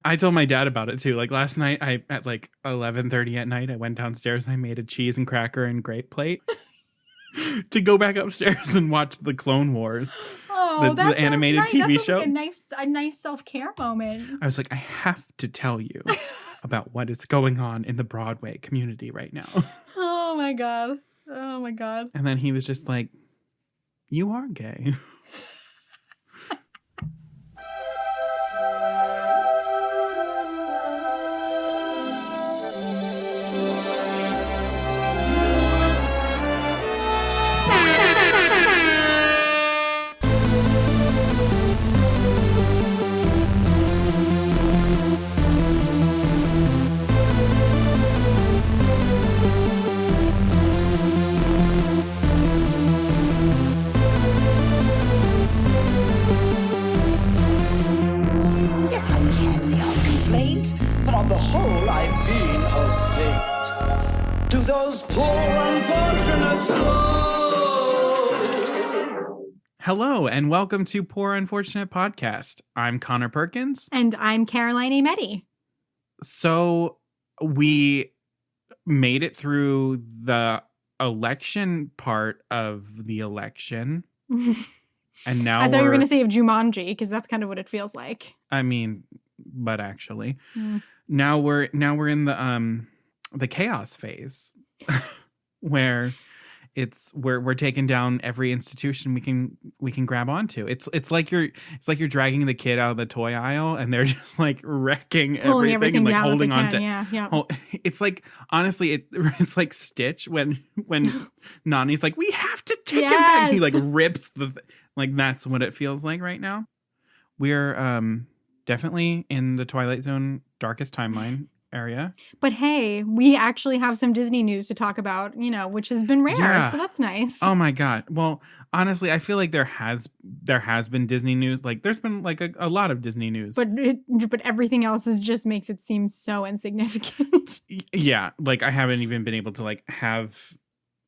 I told my dad about it too. Like last night, at like 11:30 at night, I went downstairs and I made a cheese and cracker and grape plate to go back upstairs and watch the Clone Wars, the animated nice. TV That's show. Like a nice self-care moment. I was like, I have to tell you about what is going on in the Broadway community right now. Oh my God. And then he was just like, you are gay. But on the whole, I've been a saint to those poor unfortunate souls. Hello, and welcome to Poor Unfortunate Podcast. I'm Connor Perkins. And I'm Caroline Ameti. So we made it through the election part of the election. And now I thought you were going to say of Jumanji, because that's kind of what it feels like. I mean, but actually, now we're in the chaos phase, where we're taking down every institution we can grab onto. It's like you're dragging the kid out of the toy aisle and they're just like wrecking everything and like holding on to. Yeah. It's like, honestly, it's like Stitch when Nani's like, we have to take him back. And he like rips like that's what it feels like right now. We're definitely in the Twilight Zone darkest timeline area. But hey, we actually have some Disney news to talk about, which has been rare, so that's nice. Oh my God. Well, honestly, I feel like there has been Disney news. Like there's been like a lot of Disney news. But everything else just makes it seem so insignificant. Yeah, like I haven't even been able to like have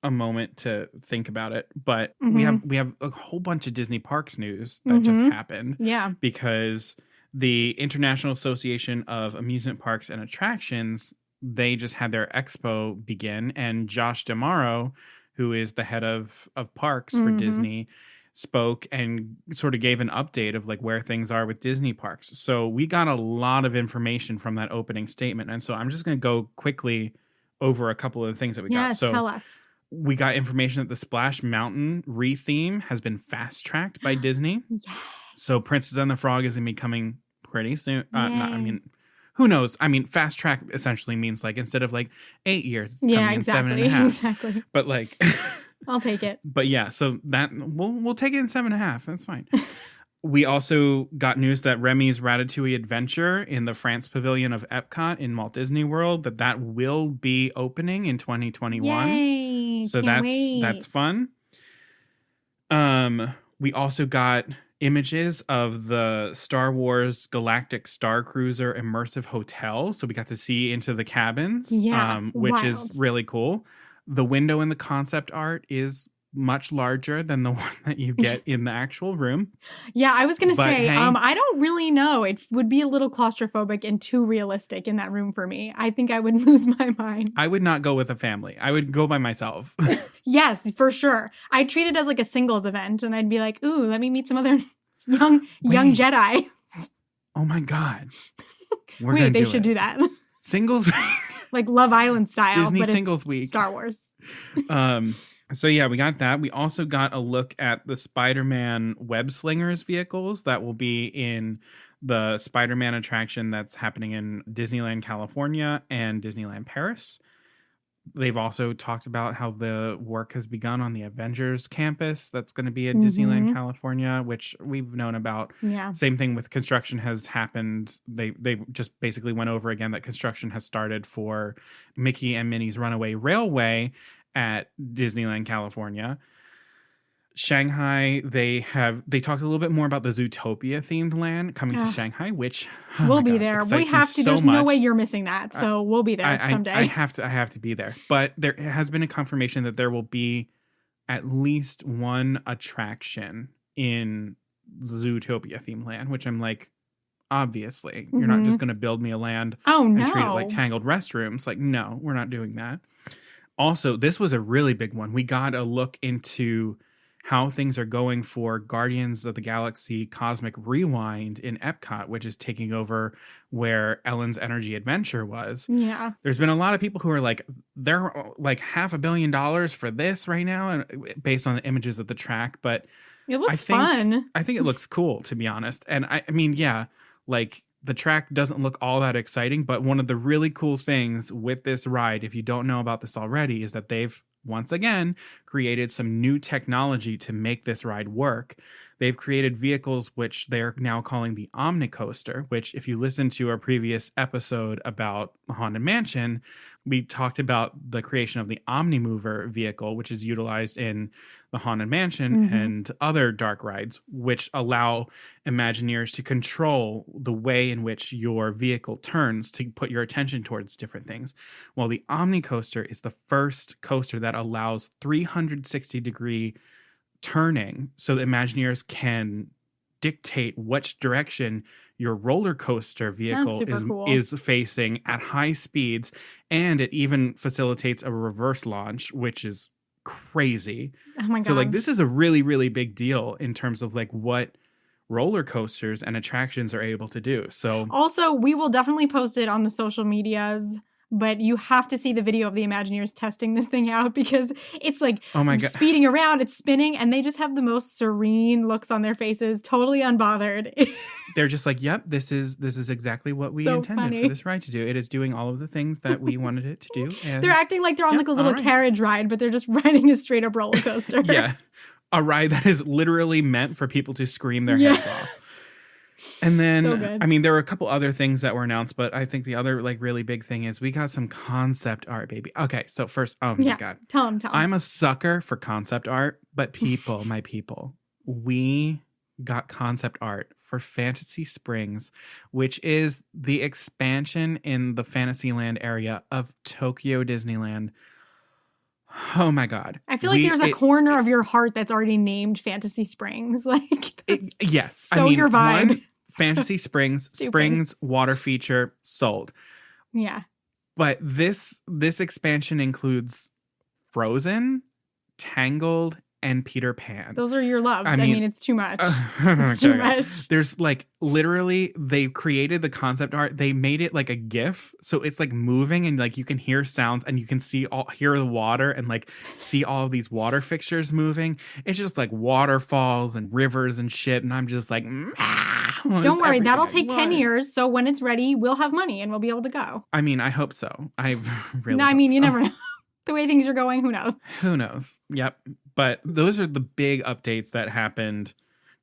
a moment to think about it. But we have a whole bunch of Disney Parks news that just happened. Yeah. Because the International Association of Amusement Parks and Attractions, they just had their expo begin, and Josh D'Amaro, who is the head of parks for Disney, spoke and sort of gave an update of like where things are with Disney parks. So we got a lot of information from that opening statement, and so I'm just going to go quickly over a couple of the things that we got. Yes, So tell us. We got information that the Splash Mountain re-theme has been fast-tracked by Disney. Yes. So Princess and the Frog is going to be coming pretty soon. Who knows? I mean, fast track essentially means like instead of like 8 years, it's coming in 7.5. Exactly. But like, I'll take it. But yeah, so that we'll take it in 7.5. That's fine. We also got news that Remy's Ratatouille Adventure in the France Pavilion of Epcot in Walt Disney World that will be opening in 2021. Yay, so can't wait. That's fun. We also got images of the Star Wars Galactic Star Cruiser immersive hotel. So we got to see into the cabins, which is really cool. The window in the concept art is much larger than the one that you get in the actual room. Yeah, I was going to say, hey, I don't really know. It would be a little claustrophobic and too realistic in that room for me. I think I would lose my mind. I would not go with a family. I would go by myself. Yes, for sure. I'd treat it as like a singles event and I'd be like, ooh, let me meet some other young Jedi. Oh my God. Wait, they should do that. Singles like Love Island style. Disney but Singles Week. Star Wars. So yeah, we got that. We also got a look at the Spider-Man Web Slingers vehicles that will be in the Spider-Man attraction that's happening in Disneyland California and Disneyland Paris. They've also talked about how the work has begun on the Avengers campus that's going to be at Disneyland California, which we've known about. Yeah. Same thing with construction has happened. They just basically went over again that construction has started for Mickey and Minnie's Runaway Railway at Disneyland California. Shanghai, they talked a little bit more about the Zootopia themed land coming to Shanghai, which we'll be there. We have to. There's no way you're missing that. So we'll be there someday. I have to be there. But there has been a confirmation that there will be at least one attraction in Zootopia themed land, which I'm like obviously. You're not just going to build me a land Oh, no. and treat it like tangled restrooms. Like, no, we're not doing that. Also, this was a really big one. We got a look into how things are going for Guardians of the Galaxy Cosmic Rewind in Epcot, which is taking over where Ellen's Energy Adventure was. Yeah. There's been a lot of people who are like, they're like $500 million for this right now, and based on the images of the track. But It looks fun. I think it looks cool, to be honest. And I mean, yeah, like the track doesn't look all that exciting, but one of the really cool things with this ride, if you don't know about this already, is that they've once again created some new technology to make this ride work. They've created vehicles which they're now calling the Omnicoaster, which if you listen to our previous episode about the Haunted Mansion, we talked about the creation of the Omnimover vehicle, which is utilized in the Haunted Mansion and other dark rides, which allow Imagineers to control the way in which your vehicle turns to put your attention towards different things. Well, the Omnicoaster is the first coaster that allows 360-degree turning so that Imagineers can dictate which direction your roller coaster vehicle is facing at high speeds, and it even facilitates a reverse launch, which is crazy. Oh my God. So like this is a really, really big deal in terms of like what roller coasters and attractions are able to do. So also, we will definitely post it on the social medias, but you have to see the video of the Imagineers testing this thing out because it's like speeding around, it's spinning, and they just have the most serene looks on their faces, totally unbothered. They're just like, yep, this is exactly what we intended for this ride to do. It is doing all of the things that we wanted it to do. And they're acting like they're on like a little carriage ride, but they're just riding a straight up roller coaster. Yeah. A ride that is literally meant for people to scream their heads off. And then, I mean, there were a couple other things that were announced, but I think the other like really big thing is we got some concept art, baby. Okay, so first, oh my God. Tell him. I'm a sucker for concept art, but people, my people, we got concept art for Fantasy Springs, which is the expansion in the Fantasyland area of Tokyo Disneyland. Oh my God. I feel like there's a corner of your heart that's already named Fantasy Springs. Like, yes. So I mean, your vibe. Fantasy Springs, Springs water feature sold. Yeah. But this expansion includes Frozen, Tangled, and Peter Pan. Those are your loves. I mean it's too much. It's too much. There's like literally they created the concept art. They made it like a GIF, so it's like moving and like you can hear sounds and you can hear the water and like see all of these water fixtures moving. It's just like waterfalls and rivers and shit. And I'm just like, don't worry, that'll take 10 years. So when it's ready, we'll have money and we'll be able to go. I mean, I hope so. I really. No, I mean, you never know. The way things are going, who knows? Who knows? Yep. But those are the big updates that happened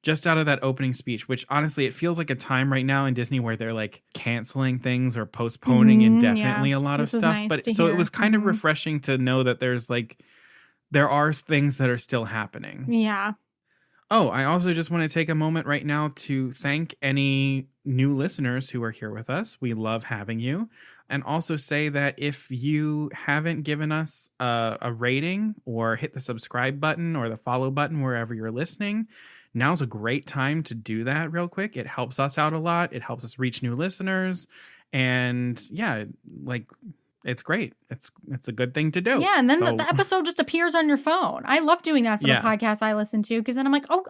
just out of that opening speech, which honestly, it feels like a time right now in Disney where they're like canceling things or postponing indefinitely a lot of stuff. Nice but so it was kind of refreshing to know that there are things that are still happening. Yeah. Oh, I also just want to take a moment right now to thank any new listeners who are here with us. We love having you. And also say that if you haven't given us a rating or hit the subscribe button or the follow button wherever you're listening, now's a great time to do that real quick. It helps us out a lot. It helps us reach new listeners. And yeah, like it's great. It's a good thing to do. Yeah, and then the episode just appears on your phone. I love doing that for the podcast I listen to because then I'm like, oh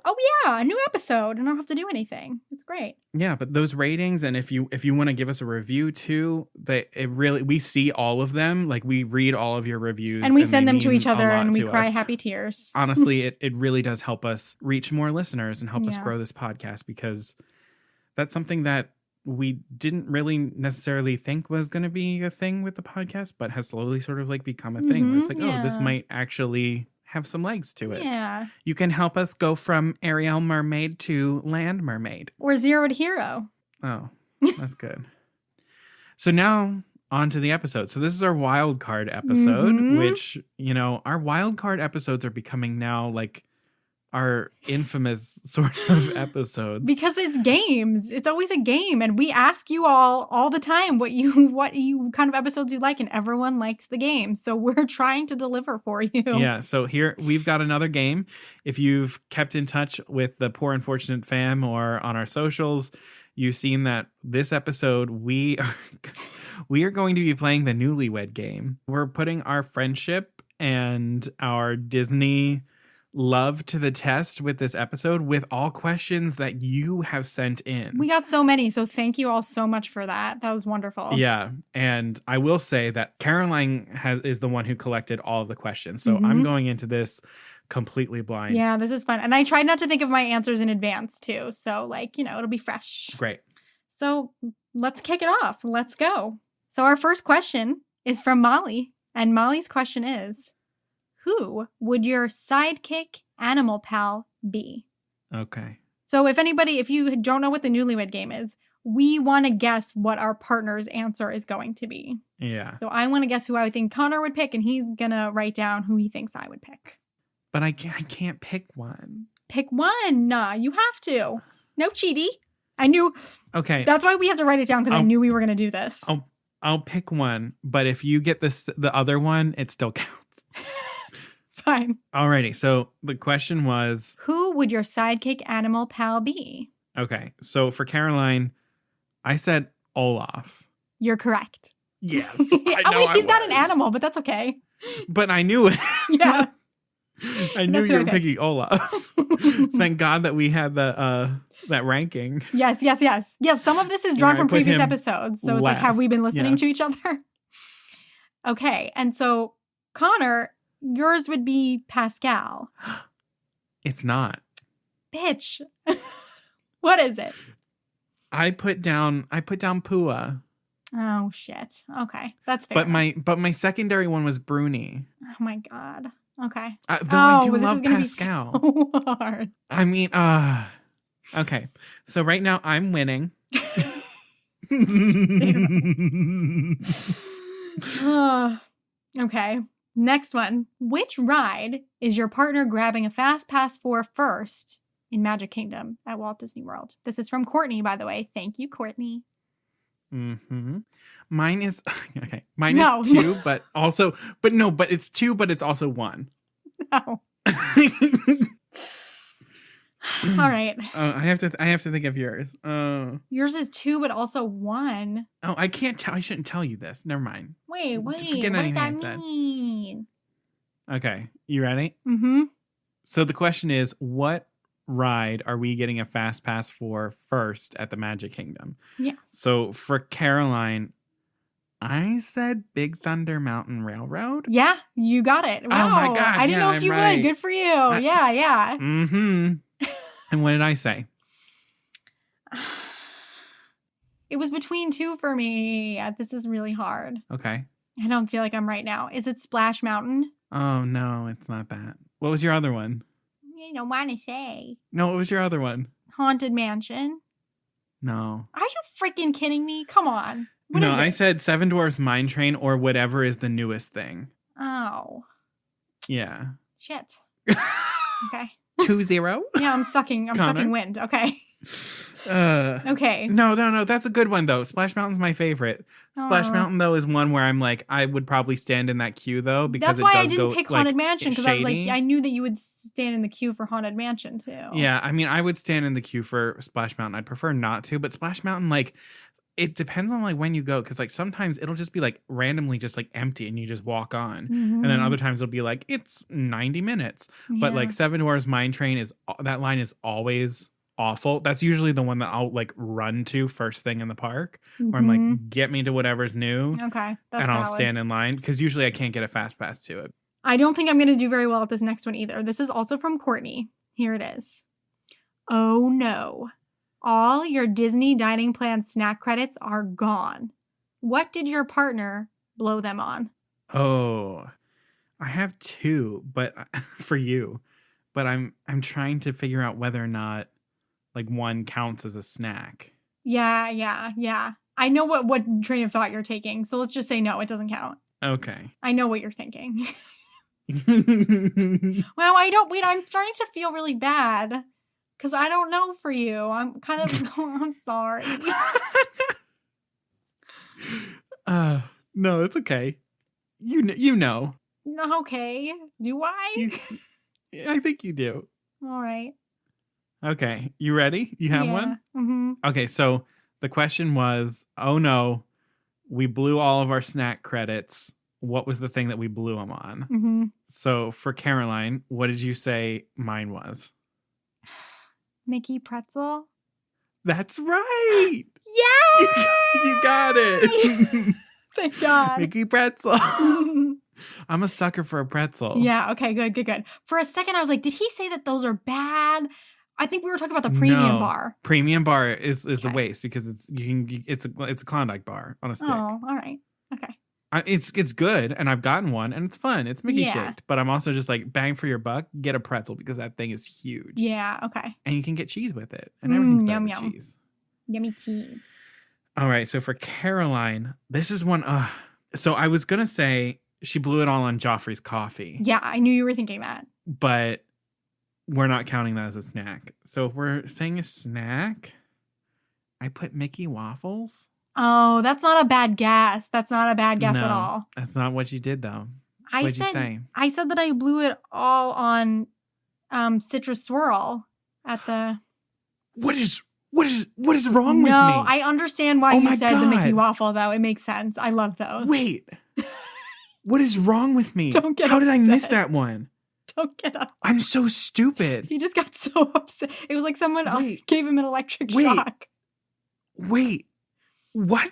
yeah, a new episode, and I don't have to do anything. It's great. Yeah, but those ratings, and if you want to give us a review too, we see all of them. Like we read all of your reviews, and we send them to each other, and we cry happy tears. Honestly, it really does help us reach more listeners and help us grow this podcast because that's something that we didn't really necessarily think was going to be a thing with the podcast, but has slowly sort of like become a thing where it's like, oh, this might actually have some legs to it. Yeah. You can help us go from Ariel Mermaid to Land Mermaid. Or Zero to Hero. Oh, that's good. So now on to the episode. So this is our wild card episode, which, our wild card episodes are becoming now like our infamous sort of episodes. Because it's games. It's always a game. And we ask you all the time what you kind of episodes you like, and everyone likes the game. So we're trying to deliver for you. Yeah. So here we've got another game. If you've kept in touch with the Poor Unfortunate Fam or on our socials, you've seen that this episode we are going to be playing the Newlywed Game. We're putting our friendship and our Disney love to the test with this episode with all questions that you have sent in. We got so many, so thank you all so much for that. That was wonderful. Yeah, and I will say that Caroline is the one who collected all of the questions, so I'm going into this completely blind. Yeah, this is fun. And I tried not to think of my answers in advance too, so like, it'll be fresh. Great. So let's kick it off. Let's go. So our first question is from Molly, and Molly's question is, who would your sidekick animal pal be? Okay. So if you don't know what the Newlywed Game is, we want to guess what our partner's answer is going to be. Yeah. So I want to guess who I would think Connor would pick, and he's going to write down who he thinks I would pick. But I can't pick one. Pick one. Nah, you have to. No cheaty. I knew. Okay. That's why we have to write it down, because I knew we were going to do this. I'll pick one, but if you get the other one, it still counts. Fine. Alrighty, so the question was, who would your sidekick animal pal be? Okay, so for Caroline, I said Olaf. You're correct. Yes. He's not an animal, but that's okay. But I knew it. Yeah. I knew you were picking Olaf. Thank God that we had that ranking. Yes. Yes, some of this is drawn from previous episodes. So it's like, have we been listening to each other? Okay, and so Connor, yours would be Pascal. It's not. Bitch. What is it? I put down Pua. Oh shit. Okay. That's fair. But my secondary one was Bruni. Oh my God. Okay. Though I do love Pascal. Be so hard. I mean, okay. So right now I'm winning. Okay. Next one. Which ride is your partner grabbing a fast pass for first in Magic Kingdom at Walt Disney World? This is from Courtney, by the way. Thank you, Courtney. Mm-hmm. Mine is okay. Mine is 2, but it's 2, but it's also 1. No. All right. I have to think of yours. Yours is 2, but also 1. Oh, I can't tell. I shouldn't tell you this. Never mind. Wait. What does that mean? Okay, you ready? Mm-hmm. So the question is, what ride are we getting a fast pass for first at the Magic Kingdom? Yes. So for Caroline, I said Big Thunder Mountain Railroad. Yeah, you got it. Wow. Oh my God. I didn't know if you would. Good for you. Yeah. Mm-hmm. And what did I say? It was between 2 for me. Yeah, this is really hard. Okay. I don't feel like I'm right now. Is it Splash Mountain? Oh, no, it's not that. What was your other one? I don't want to say. No, what was your other one? Haunted Mansion. No. Are you freaking kidding me? Come on. What no, is it? I said Seven Dwarfs Mine Train or whatever is the newest thing. Oh. Yeah. Shit. Okay. 2-0? Yeah, I'm sucking wind. Okay. Okay. No. That's a good one, though. Splash Mountain's my favorite. Splash Mountain, though, is one where I'm like, I would probably stand in that queue, though, because that's why I didn't pick Haunted Mansion, because I was like, I knew that you would stand in the queue for Haunted Mansion, too. Yeah, I mean, I would stand in the queue for Splash Mountain. I'd prefer not to, but Splash Mountain, like, it depends on, like, when you go, because, like, sometimes it'll just be, like, randomly just, like, empty, and you just walk on. Mm-hmm. And then other times it'll be, like, it's 90 minutes. Yeah. But, like, Seven Dwarfs Mine Train that line is always awful. That's usually the one that I'll like run to first thing in the park, where I'm like, get me to whatever's new. Okay. That's and I'll stand in line, because usually I can't get a fast pass to it. I don't think I'm going to do very well at this next one either. This is also from Courtney. Here it is. Oh no. All your Disney dining plan snack credits are gone. What did your partner blow them on? Oh, I have 2, but for you, but I'm trying to figure out whether or not like one counts as a snack. Yeah. I know what train of thought you're taking, so let's just say no, it doesn't count. Okay. I know what you're thinking. Well, I'm starting to feel really bad, because I don't know for you. I'm kind of, I'm sorry. No, it's okay. You know. Okay. Do I? I think you do. All right. Okay. You ready? You have one? Mm-hmm. Okay. So the question was, oh no, we blew all of our snack credits. What was the thing that we blew them on? Mm-hmm. So for Caroline, what did you say mine was? Mickey pretzel. That's right. Yeah. You got it. Thank God. Mickey pretzel. I'm a sucker for a pretzel. Yeah. Okay. Good. For a second, I was like, did he say that those are bad? I think we were talking about the premium bar. Premium bar is a waste because it's a Klondike bar on a stick. Oh, all right. Okay. It's good, and I've gotten one, and it's fun. It's Mickey shaped, but I'm also just like, bang for your buck, get a pretzel because that thing is huge. Yeah. Okay. And you can get cheese with it, and everything's better with yum. cheese. Yummy cheese. All right, so for Caroline, this is one. So I was gonna say she blew it all on Joffrey's coffee. Yeah, I knew you were thinking that. But we're not counting that as a snack. So if we're saying a snack, I put Mickey waffles. Oh, that's not a bad guess. That's not a bad guess at all. That's not what you did, though. What'd you say? I said that I blew it all on citrus swirl at the. What is wrong with me? No, I understand why you said God. the Mickey waffle, though. It makes sense. I love those. Wait. What is wrong with me? Don't get How did I miss upset. that one? Don't get up. I'm so stupid. He just got so upset. It was like someone else gave him an electric shock. Wait. What?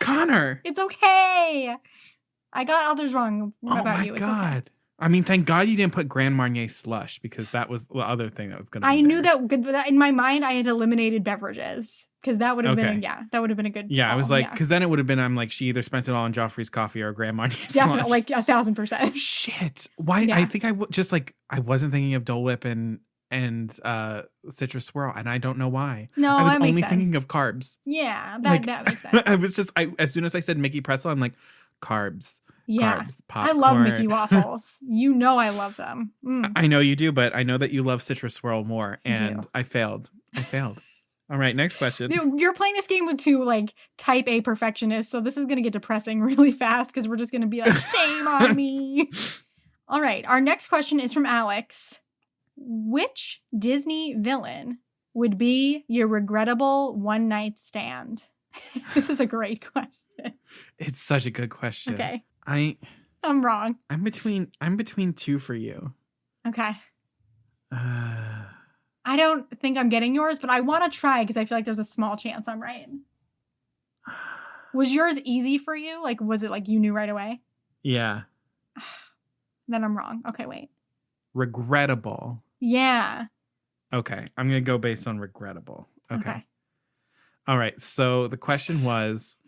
Connor. It's okay. I got others wrong about you. Oh my God. Okay. I mean, thank God you didn't put Grand Marnier slush because that was the other thing that was going to be I knew that in my mind I had eliminated beverages because that would have been, that would have been a good Yeah, call. I was like, because then it would have been, I'm like, she either spent it all on Joffrey's coffee or Grand Marnier slush. Definitely, like 1,000%. Shit. Why? Yeah. I think I wasn't thinking of Dole Whip and citrus swirl, and I don't know why. No, I was that makes only sense. thinking of carbs. Yeah, that makes sense. I was just, as soon as I said Mickey pretzel, I'm like, carbs. Yeah, carbs, popcorn. I love Mickey waffles. You know I love them. I know you do, but I know that you love citrus swirl more, and I failed. All right, next question. You're playing this game with two like type A perfectionists, so this is going to get depressing really fast because we're just going to be like, shame on me. All right, our next question is from Alex. Which Disney villain would be your regrettable one-night stand? This is a great question. It's such a good question. Okay. I'm wrong. I'm between two for you. Okay. I don't think I'm getting yours, but I want to try because I feel like there's a small chance I'm right. Was yours easy for you? Like, was it like you knew right away? Yeah. Then I'm wrong. Okay, wait. Regrettable. Yeah. Okay. I'm going to go based on regrettable. Okay. All right. So the question was,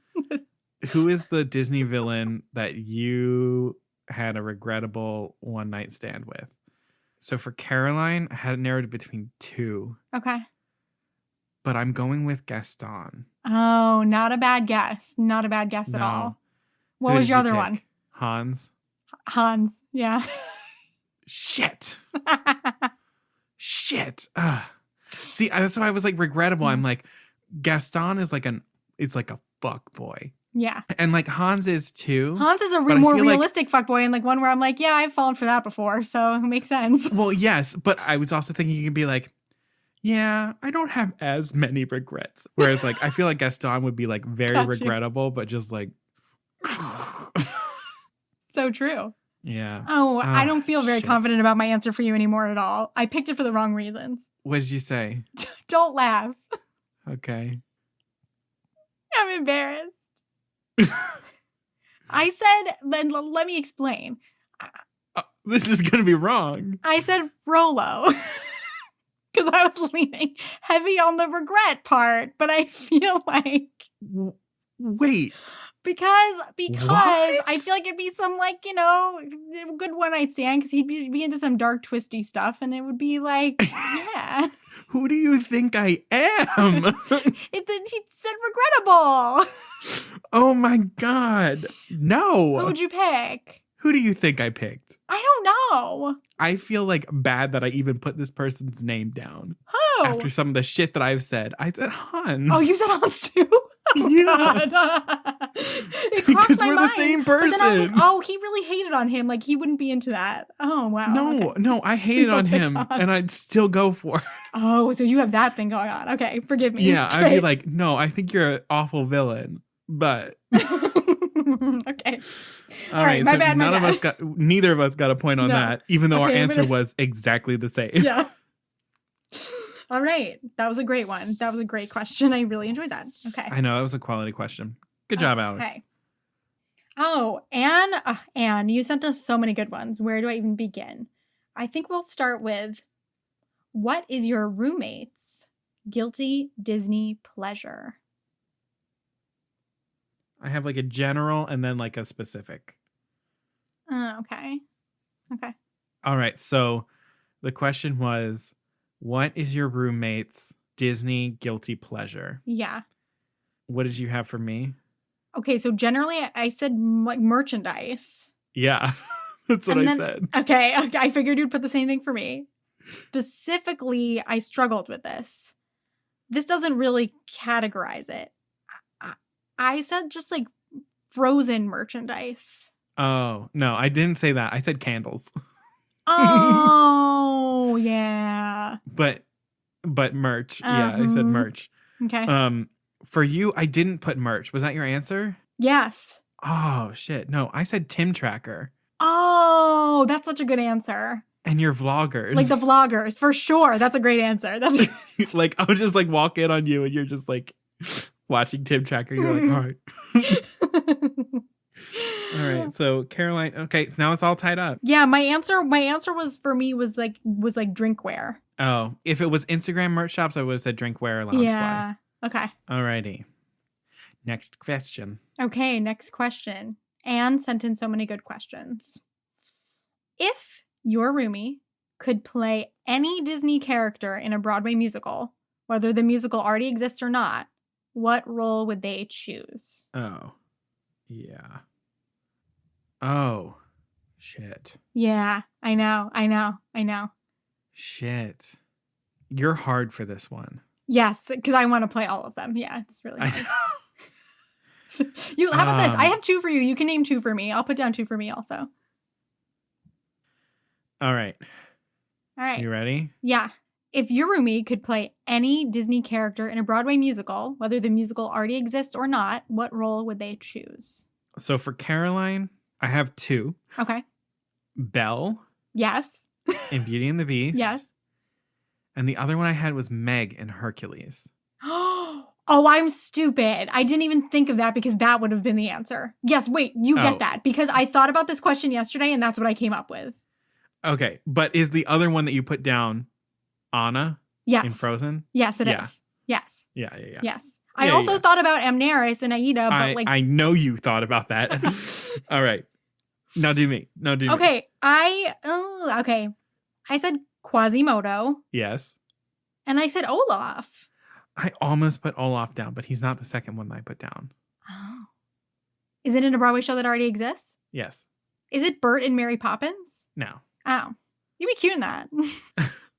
who is the Disney villain that you had a regrettable one-night stand with? So for Caroline, I had it narrowed between two. Okay. But I'm going with Gaston. Oh, not a bad guess. Not a bad guess at all. What was your other one? Hans. Hans, yeah. Shit. See, that's why I was like regrettable. I'm like, Gaston is like it's like a fuck boy. Yeah. And like Hans is too. Hans is a more realistic fuckboy and like one where I'm like, yeah, I've fallen for that before. So it makes sense. Well, yes. But I was also thinking you could be like, yeah, I don't have as many regrets. Whereas like, I feel like Gaston would be like very regrettable, but just like. So true. Yeah. Oh, I don't feel very confident about my answer for you anymore at all. I picked it for the wrong reasons. What did you say? Don't laugh. Okay. I'm embarrassed. I said, then let me explain. This is going to be wrong. I said Frollo. Because I was leaning heavy on the regret part, but I feel like... Wait. Because I feel like it'd be some like, good one night stand because he'd be into some dark twisty stuff and it would be like, yeah. Who do you think I am? He said regrettable. Oh my God. No. Who would you pick? Who do you think I picked? I don't know. I feel like bad that I even put this person's name down. Who? After some of the shit that I've said. I said Hans. Oh, you said Hans too? Oh, yeah. God. It because my we're mind. the same person. But then I was like, oh, he really hated on him. Like, he wouldn't be into that. Oh, wow. No, I hated on him, and I'd still go for it. Oh, so you have that thing going on. Okay, forgive me. Yeah, I'd be like, no, I think you're an awful villain, but... Okay. All right, my so bad. neither of us got a point on that, even though our answer was exactly the same. Yeah. All right. That was a great one. That was a great question. I really enjoyed that. Okay. I know, that was a quality question. Good job, Alex. Okay. Oh, Anne, you sent us so many good ones. Where do I even begin? I think we'll start with, what is your roommate's guilty Disney pleasure? I have like a general and then like a specific. Okay. All right. So the question was, what is your roommate's Disney guilty pleasure? Yeah. What did you have for me? Okay. So generally I said like merchandise. Yeah. That's what I said. Okay. I figured you'd put the same thing for me. Specifically, I struggled with this. This doesn't really categorize it. I said just like frozen merchandise. Oh, no, I didn't say that. I said candles. Oh, yeah. But merch. Yeah, I said merch. Okay. For you, I didn't put merch. Was that your answer? Yes. Oh, shit. No, I said Tim Tracker. Oh, that's such a good answer. And your vloggers. Like the vloggers, for sure. That's a great answer. That's like, I would just like walk in on you and you're just like... watching Tim Tracker, you're like, all right. All right. So Caroline, okay, now it's all tied up. Yeah, my answer was for me was like drinkware. Oh, if it was Instagram merch shops, I would have said drinkware, loungefly. Yeah. Okay. All righty. Next question. Okay, next question. Anne sent in so many good questions. If your roomie could play any Disney character in a Broadway musical, whether the musical already exists or not, what role would they choose? Oh, yeah. Oh, shit. Yeah, I know. Shit. You're hard for this one. Yes, because I want to play all of them. Yeah, it's really hard. How about this? I have 2 for you. You can name 2 for me. I'll put down 2 for me also. All right. You ready? Yeah. If your roomie could play any Disney character in a Broadway musical, whether the musical already exists or not, what role would they choose? So for Caroline, I have 2. Okay. Belle. Yes. In Beauty and the Beast. Yes. And the other one I had was Meg in Hercules. Oh, I'm stupid. I didn't even think of that because that would have been the answer. Yes, wait, you get that. Because I thought about this question yesterday and that's what I came up with. Okay. But is the other one that you put down Anna? Yes. In Frozen? Yes, it is. Yes. Yeah. Yes. I also thought about Amneris and Aida, but I know you thought about that. All right. Now do me. Okay. I said Quasimodo. Yes. And I said Olaf. I almost put Olaf down, but he's not the second one that I put down. Oh. Is it in a Broadway show that already exists? Yes. Is it Bert and Mary Poppins? No. Oh. You'd be cute in that.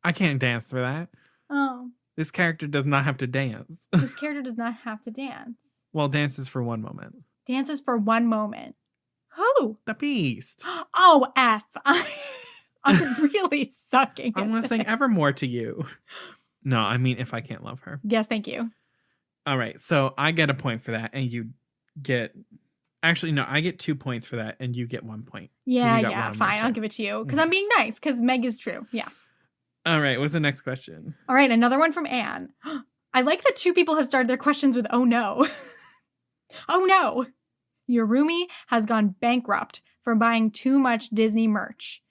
I can't dance for that. Oh. This character does not have to dance. This character does not have to dance. Well, dances for one moment. Dances for one moment. Who? The Beast. Oh, F. I'm really sucking. I want to sing Evermore to you. No, I mean if I can't love her. Yes, thank you. All right, so I get a point for that, and you get... Actually, no, I get 2 points for that, and you get 1 point. Yeah, fine. I'll give it to you, because I'm being nice, because Meg is true. Yeah. All right, what's the next question? All right, another one from Anne. I like that 2 people have started their questions with, oh no. Oh no. Your roomie has gone bankrupt for buying too much Disney merch.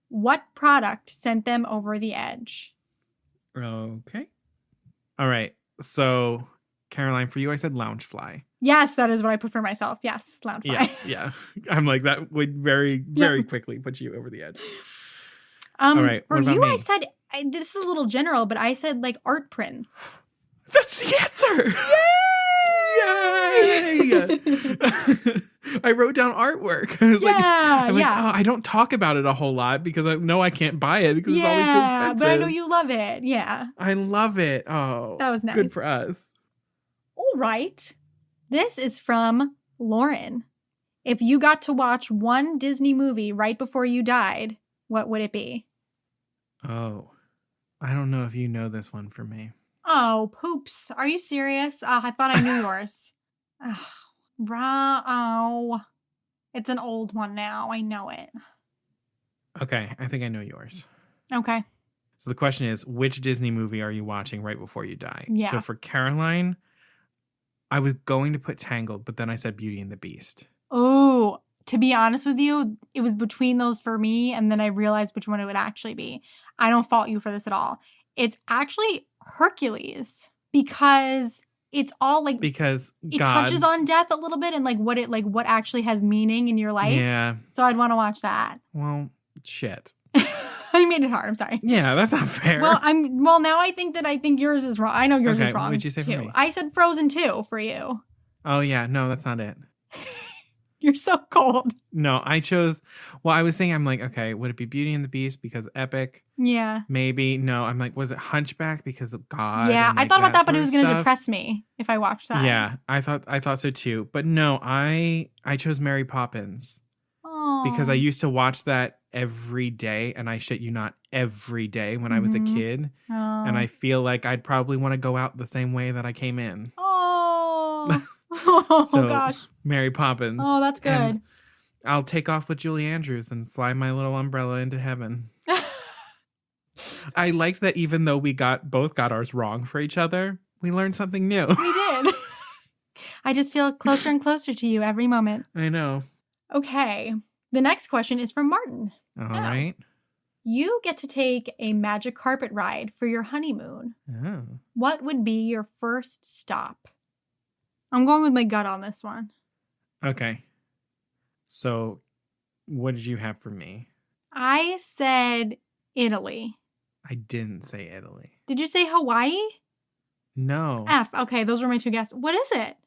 What product sent them over the edge? Okay. All right, so Caroline, for you, I said Loungefly. Yes, that is what I put for myself. Yes, Loungefly. Yeah. I'm like, that would very, very quickly put you over the edge. All right. For you, I said, this is a little general, but I said like art prints. That's the answer. Yay! I wrote down artwork. I was like, oh, I don't talk about it a whole lot because I know I can't buy it because it's always too expensive. But I know you love it. Yeah. I love it. Oh, that was nice. Good for us. All right. This is from Lauren. If you got to watch one Disney movie right before you died, what would it be? Oh, I don't know if you know this one for me. Oh, poops. Are you serious? I thought I knew yours. Oh, it's an old one now. I know it. Okay, I think I know yours. Okay. So the question is, which Disney movie are you watching right before you die? Yeah. So for Caroline, I was going to put Tangled, but then I said Beauty and the Beast. Oh, to be honest with you, it was between those for me, and then I realized which one it would actually be. I don't fault you for this at all. It's actually Hercules because it's all like because it touches on death a little bit and what actually has meaning in your life. Yeah. So I'd want to watch that. Well, shit. I made it hard. I'm sorry. Yeah, that's not fair. Well, now I think yours is wrong. I know yours is wrong. What'd you say too. for me? I said Frozen 2 for you. Oh yeah, no, that's not it. You're so cold. No, I chose. Well, I was thinking, I'm like, okay, would it be Beauty and the Beast because epic? Yeah. Maybe. No, I'm like, was it Hunchback because of God? Yeah, and, I thought about that, but it was going to stuff? depress me if I watched that. Yeah, I thought so too. But no, I chose Mary Poppins. Oh. Because I used to watch that every day, and I shit you not, every day when I was a kid. Oh. And I feel like I'd probably want to go out the same way that I came in. Oh. Oh, So, gosh. Mary Poppins. Oh, that's good. And I'll take off with Julie Andrews and fly my little umbrella into heaven. I liked that even though we both got ours wrong for each other, we learned something new. We did. I just feel closer and closer to you every moment. I know. Okay. The next question is from Martin. All right. You get to take a magic carpet ride for your honeymoon. Oh. What would be your first stop? I'm going with my gut on this one. Okay. So, what did you have for me? I said Italy. I didn't say Italy. Did you say Hawaii? No. F. Okay, those were my two guesses. What is it?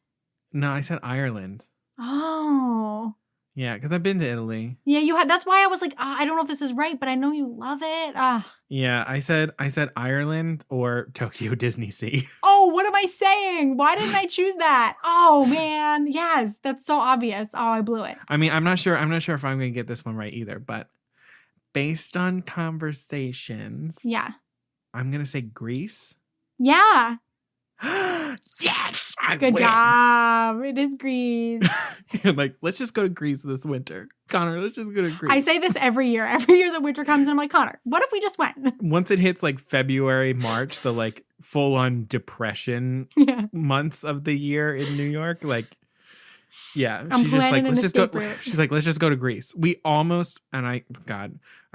No, I said Ireland. Oh. Yeah, because I've been to Italy. Yeah, you had. That's why I was like, I don't know if this is right, but I know you love it. Yeah, I said Ireland or Tokyo Disney Sea. Oh, what am I saying? Why didn't I choose that? Oh man, yes, that's so obvious. Oh, I blew it. I mean, I'm not sure if I'm going to get this one right either, but based on conversations, yeah, I'm going to say Greece. Yeah. Yes, I Good win. job. It is Greece. You're like, let's just go to Greece this winter. Connor, let's just go to Greece. I say this every year. Every year the winter comes and I'm like, Connor, what if we just went? Once it hits like February, March, the like full on depression months of the year in New York, like, yeah, I'm she's just like, planning let's an just go. escape route. She's like, let's just go to Greece. We almost, and I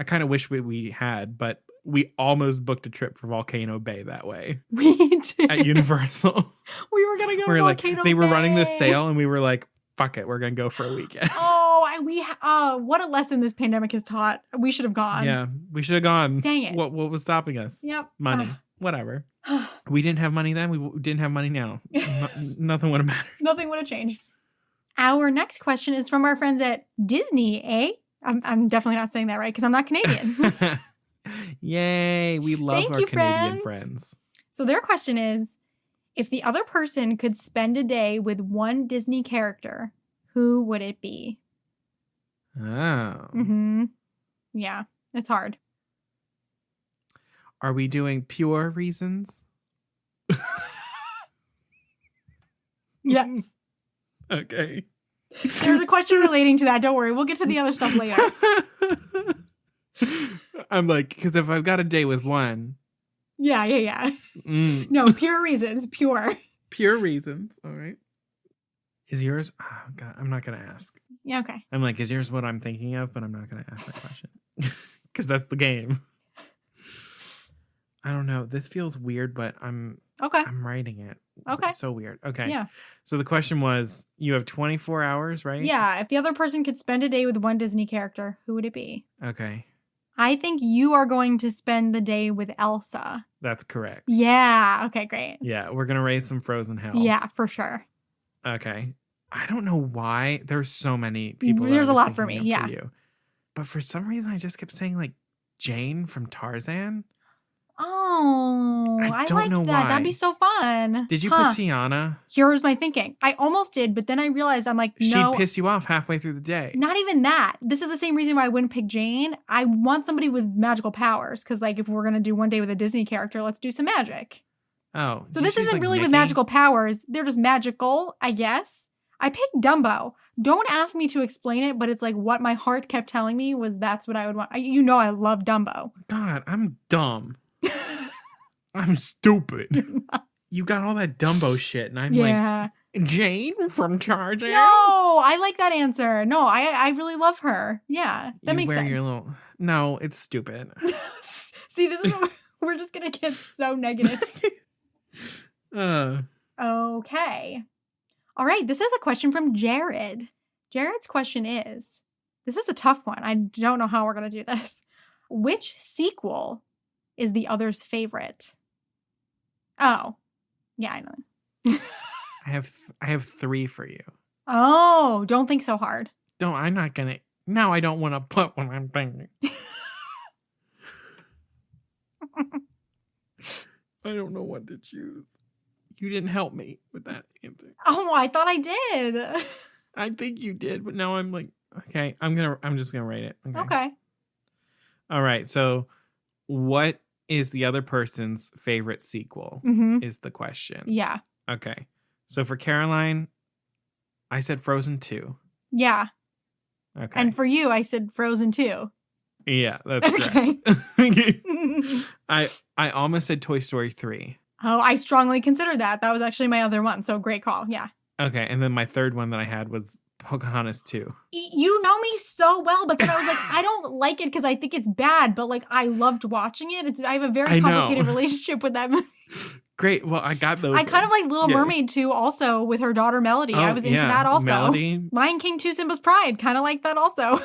kind of wish we had, but we almost booked a trip for Volcano Bay that way. We did. At Universal. We were going to go We to were like, Volcano they were Bay. running this sale and we were like, fuck it, we're going to go for a weekend. What a lesson this pandemic has taught. We should have gone. Yeah, we should have gone. Dang it. What was stopping us? Yep. Money. Whatever. We didn't have money then. We didn't have money now. Nothing would have mattered. Nothing would have changed. Our next question is from our friends at Disney, eh? I'm definitely not saying that right because I'm not Canadian. Yay. We love Thank our you, Canadian friends. So their question is, if the other person could spend a day with one Disney character, who would it be? Oh. Mm-hmm. Yeah, it's hard. Are we doing pure reasons? Yes. Okay. There's a question relating to that. Don't worry. We'll get to the other stuff later. I'm like, because if I've got a day with one. Yeah. No, pure reasons. Pure. Pure reasons. All right. Is yours? Oh, God, I'm not going to ask. Yeah, okay. I'm like, is yours what I'm thinking of? But I'm not going to ask that question. Because that's the game. I don't know. This feels weird, but I'm writing it. Okay. It's so weird. Okay. Yeah. So the question was, you have 24 hours, right? Yeah. If the other person could spend a day with one Disney character, who would it be? Okay. I think you are going to spend the day with Elsa. That's correct. Yeah. Okay, great. Yeah. We're going to raise some frozen hell. Yeah, for sure. Okay. I don't know why. There's so many people. There's that I a was lot for me. thinking of Yeah. you. But for some reason, I just kept saying like Jane from Tarzan. Oh, I don't like know that. why. That'd be so fun. Did you put Tiana? Here's my thinking. I almost did, but then I realized I'm like, no. She'd piss you off halfway through the day. Not even that. This is the same reason why I wouldn't pick Jane. I want somebody with magical powers because, like, if we're going to do one day with a Disney character, let's do some magic. Oh. So this isn't really with magical powers. They're just magical, I guess. I picked Dumbo. Don't ask me to explain it, but it's like what my heart kept telling me was that's what I would want. You know I love Dumbo. God, I'm dumb. I'm stupid. You got all that Dumbo shit, and I'm like, Jane from Tarzan? No, I like that answer. No, I really love her. Yeah, that makes sense. Your little... No, it's stupid. See, this is what we're just going to get so negative. Okay. All right, this is a question from Jared. Jared's question is, this is a tough one. I don't know how we're going to do this. Which sequel is the other's favorite? Oh, yeah, I know. I have 3 for you. Oh, don't think so hard. No, I'm not going to. Now I don't want to put what I'm thinking. I don't know what to choose. You didn't help me with that answer. Oh, I thought I did. I think you did, but now I'm like, okay, I'm just gonna rate it. Okay. All right. So, what is the other person's favorite sequel? Is the question. Yeah. Okay. So for Caroline, I said Frozen 2. Yeah. Okay. And for you, I said Frozen 2. Yeah, that's okay. Correct. I almost said Toy Story 3. Oh, I strongly considered that. That was actually my other one. So great call. Yeah. Okay. And then my third one that I had was Pocahontas 2. You know me so well, but then I was like, I don't like it because I think it's bad, but like I loved watching it. I have a very complicated relationship with that movie. Great. Well, I got those. I kind of like Little Mermaid 2 also with her daughter Melody. I was into that also. Melody. Lion King 2 Simba's Pride. Kind of like that also.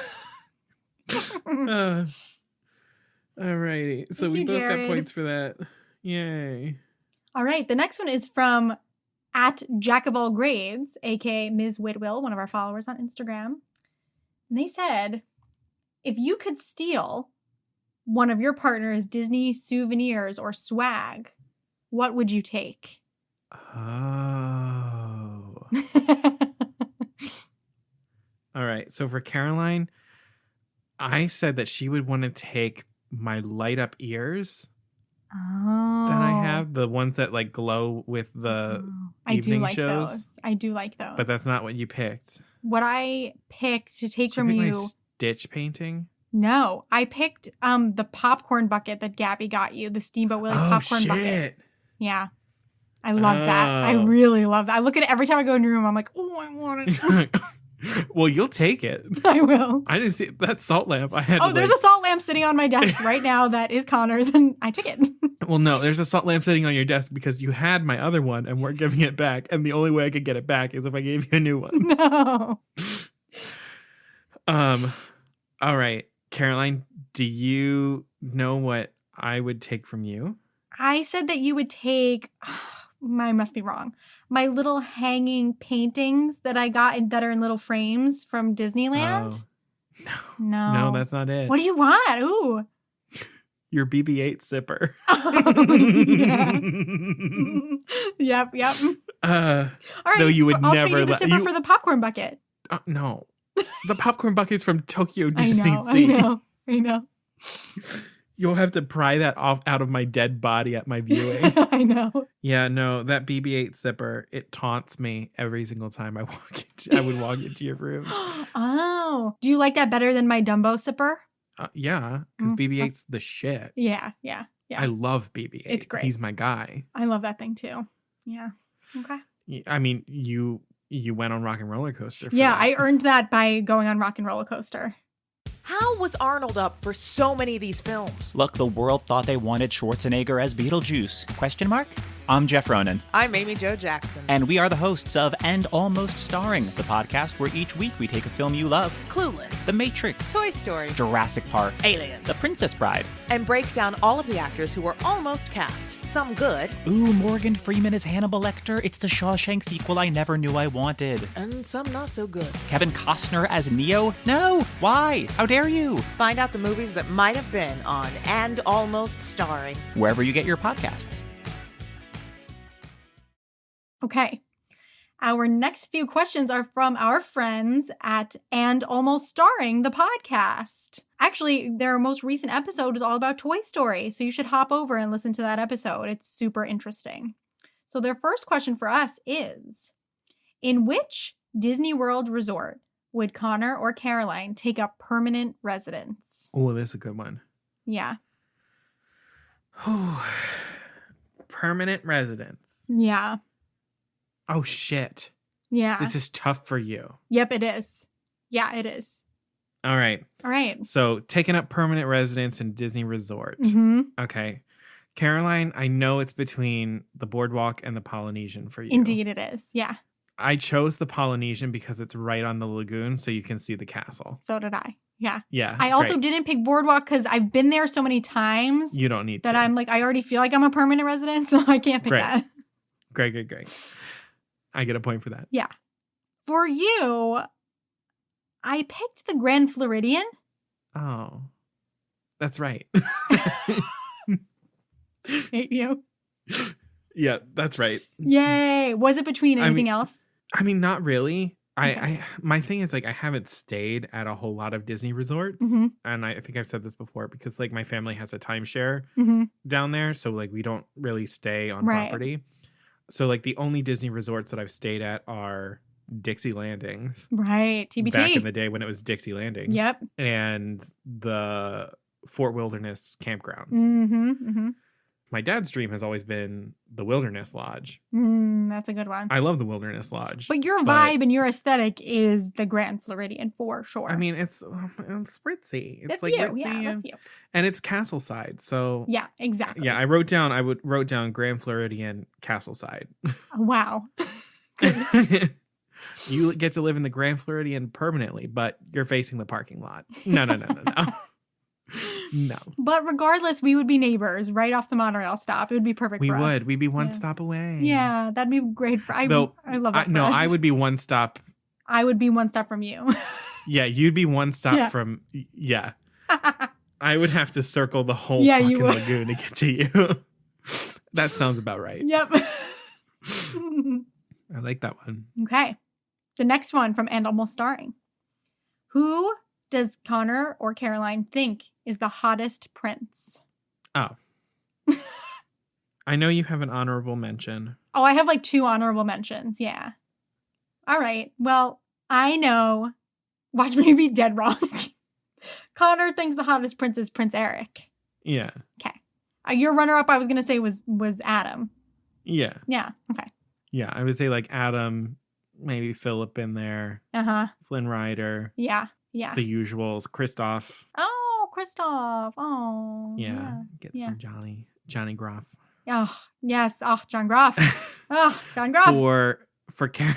All righty. So we both got points for that. Yay. All right. The next one is from @JackofAllGrades, aka Ms. Whitwill, one of our followers on Instagram. And they said, if you could steal one of your partner's Disney souvenirs or swag, what would you take? Oh. All right. So for Caroline, I said that she would want to take my light up ears that I have. The ones that like glow with the evening shows. Those. I do like those. But that's not what you picked. What I picked to take from you. you. Stitch painting? No. I picked the popcorn bucket that Gabby got you. The Steamboat Willie popcorn bucket. Yeah. I love that. I really love that. I look at it every time I go in your room. I'm like, oh, I want it. Well, you'll take it. I will. I didn't see that salt lamp. There's a salt lamp sitting on my desk right now that is Connor's, and I took it. Well, no, there's a salt lamp sitting on your desk because you had my other one and weren't giving it back. And the only way I could get it back is if I gave you a new one. No. All right. Caroline, do you know what I would take from you? I said that you would take... I must be wrong. My little hanging paintings that I got that are in little frames from Disneyland. Oh. No, that's not it. What do you want? Ooh. Your BB-8 zipper. Yep. All right. No, you would I'll never trade you the zipper for the popcorn bucket. No. The popcorn bucket's from Tokyo Disney Sea. I know. You'll have to pry that off out of my dead body at my viewing. I know. Yeah, no, that BB-8 zipper, it taunts me every single time I would walk into your room. Oh. Do you like that better than my Dumbo zipper? Yeah, because BB-8's the shit. Yeah. I love BB-8. It's great. He's my guy. I love that thing too. Yeah. Okay. I mean, you went on Rock and Roller Coaster for that. I earned that by going on Rock and Roller Coaster. How was Arnold up for so many of these films? Look, the world thought they wanted Schwarzenegger as Beetlejuice. Question mark? I'm Jeff Ronan. I'm Amy Jo Jackson. And we are the hosts of And Almost Starring, the podcast where each week we take a film you love. Clueless. The Matrix. Toy Story. Jurassic Park. Alien. The Princess Bride. and break down all of the actors who were almost cast. Some good. Ooh, Morgan Freeman as Hannibal Lecter. It's the Shawshank sequel I never knew I wanted. And some not so good. Kevin Costner as Neo? No! Why? How dare you? Find out the movies that might have been on And Almost Starring. Wherever you get your podcasts. Okay. Our next few questions are from our friends at And Almost Starring, the podcast. Actually, their most recent episode is all about Toy Story, so you should hop over and listen to that episode. It's super interesting. So their first question for us is, in which Disney World resort would Conor or Caroline take up permanent residence? Oh, this is a good one. Yeah. Permanent residence. Yeah. Oh, shit. Yeah. This is tough for you. Yep, it is. Yeah, it is. All right. All right. So taking up permanent residence in Disney Resort. Mm-hmm. Okay. Caroline, I know it's between the Boardwalk and the Polynesian for you. Indeed it is. Yeah. I chose the Polynesian because it's right on the lagoon, so you can see the castle. So did I. Yeah. Yeah. I also great. didn't pick Boardwalk because I've been there so many times You don't need that to. I'm like, I already feel like I'm a permanent resident, so I can't pick Great. that. Great. I get a point for that. Yeah. For you, I picked the Grand Floridian. Oh, that's right. Hate you. Yeah, that's right. Yay. Was it between anything else? I mean, not really. Okay. I my thing is like I haven't stayed at a whole lot of Disney resorts, Mhm. and I think I've said this before because like my family has a timeshare Mm-hmm. down there, so like we don't really stay on Right. property. So like the only Disney resorts that I've stayed at are Dixie Landings. Right. TBT. Back in the day when it was Dixie Landings. Yep. And the Fort Wilderness campgrounds. Mm-hmm. Mm-hmm. My dad's dream has always been the Wilderness Lodge. That's a good one. I love the Wilderness Lodge. But your vibe and your aesthetic is the Grand Floridian for sure. I mean, it's ritzy. It's that's like you. ritzy Yeah, and, that's you. and it's castle side. So Yeah, exactly. yeah, I wrote down Grand Floridian castle side. Wow. You get to live in the Grand Floridian permanently, but you're facing the parking lot. No. No. But regardless, we would be neighbors right off the monorail stop. It would be perfect We for us. would. We'd be one Yeah. stop away. Yeah, that'd be great for I Though, love it. No, I would be one stop. I would be one step from you. Yeah, you'd be one stop Yeah. from. Yeah. I would have to circle the whole Yeah, you fucking would. lagoon to get to you. That sounds about right. Yep. I like that one. Okay. The next one from And Almost Starring. Who does Conor or Caroline think is the hottest prince? Oh. I know you have an honorable mention. Oh, I have like 2 honorable mentions. Yeah. All right. Well, I know. Watch me be dead wrong. Conor thinks the hottest prince is Prince Eric. Yeah. Okay. Your runner-up, I was going to say, was Adam. Yeah. Yeah. Okay. Yeah. I would say like Adam, maybe Philip in there, Uh-huh. Flynn Rider, Yeah. Yeah. the usuals, Kristoff. Oh, Kristoff. Oh. Yeah. Get Yeah. some Johnny Groff. Oh, yes. Oh, John Groff. Oh, John Groff. For Karen.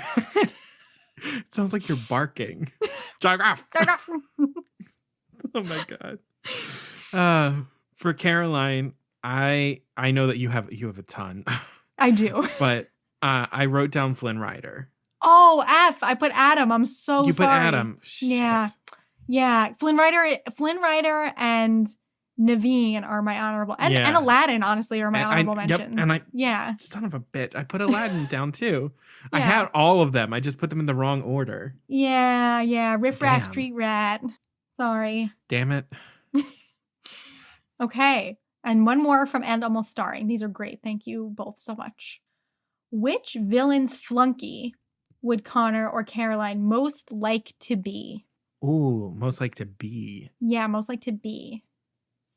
It sounds like you're barking. John Groff. John Groff. Oh my god. For Caroline, I know that you have a ton, I do. but I wrote down Flynn Rider. Oh, F. I put Adam. I'm so You sorry. put Adam. Shit. Yeah. Yeah. Flynn Rider and Naveen are my honorable. And Aladdin, honestly, are my honorable mentions. Yep, and I yeah. son of a bitch. I put Aladdin down too. I Yeah. had all of them. I just put them in the wrong order. Yeah. Yeah. Riff Raff Damn. Street Rat. Sorry. Damn it. Okay. And one more from And Almost Starring. These are great. Thank you both so much. Which villain's flunky would Conor or Caroline most like to be? Ooh, most like to be. Yeah, most like to be.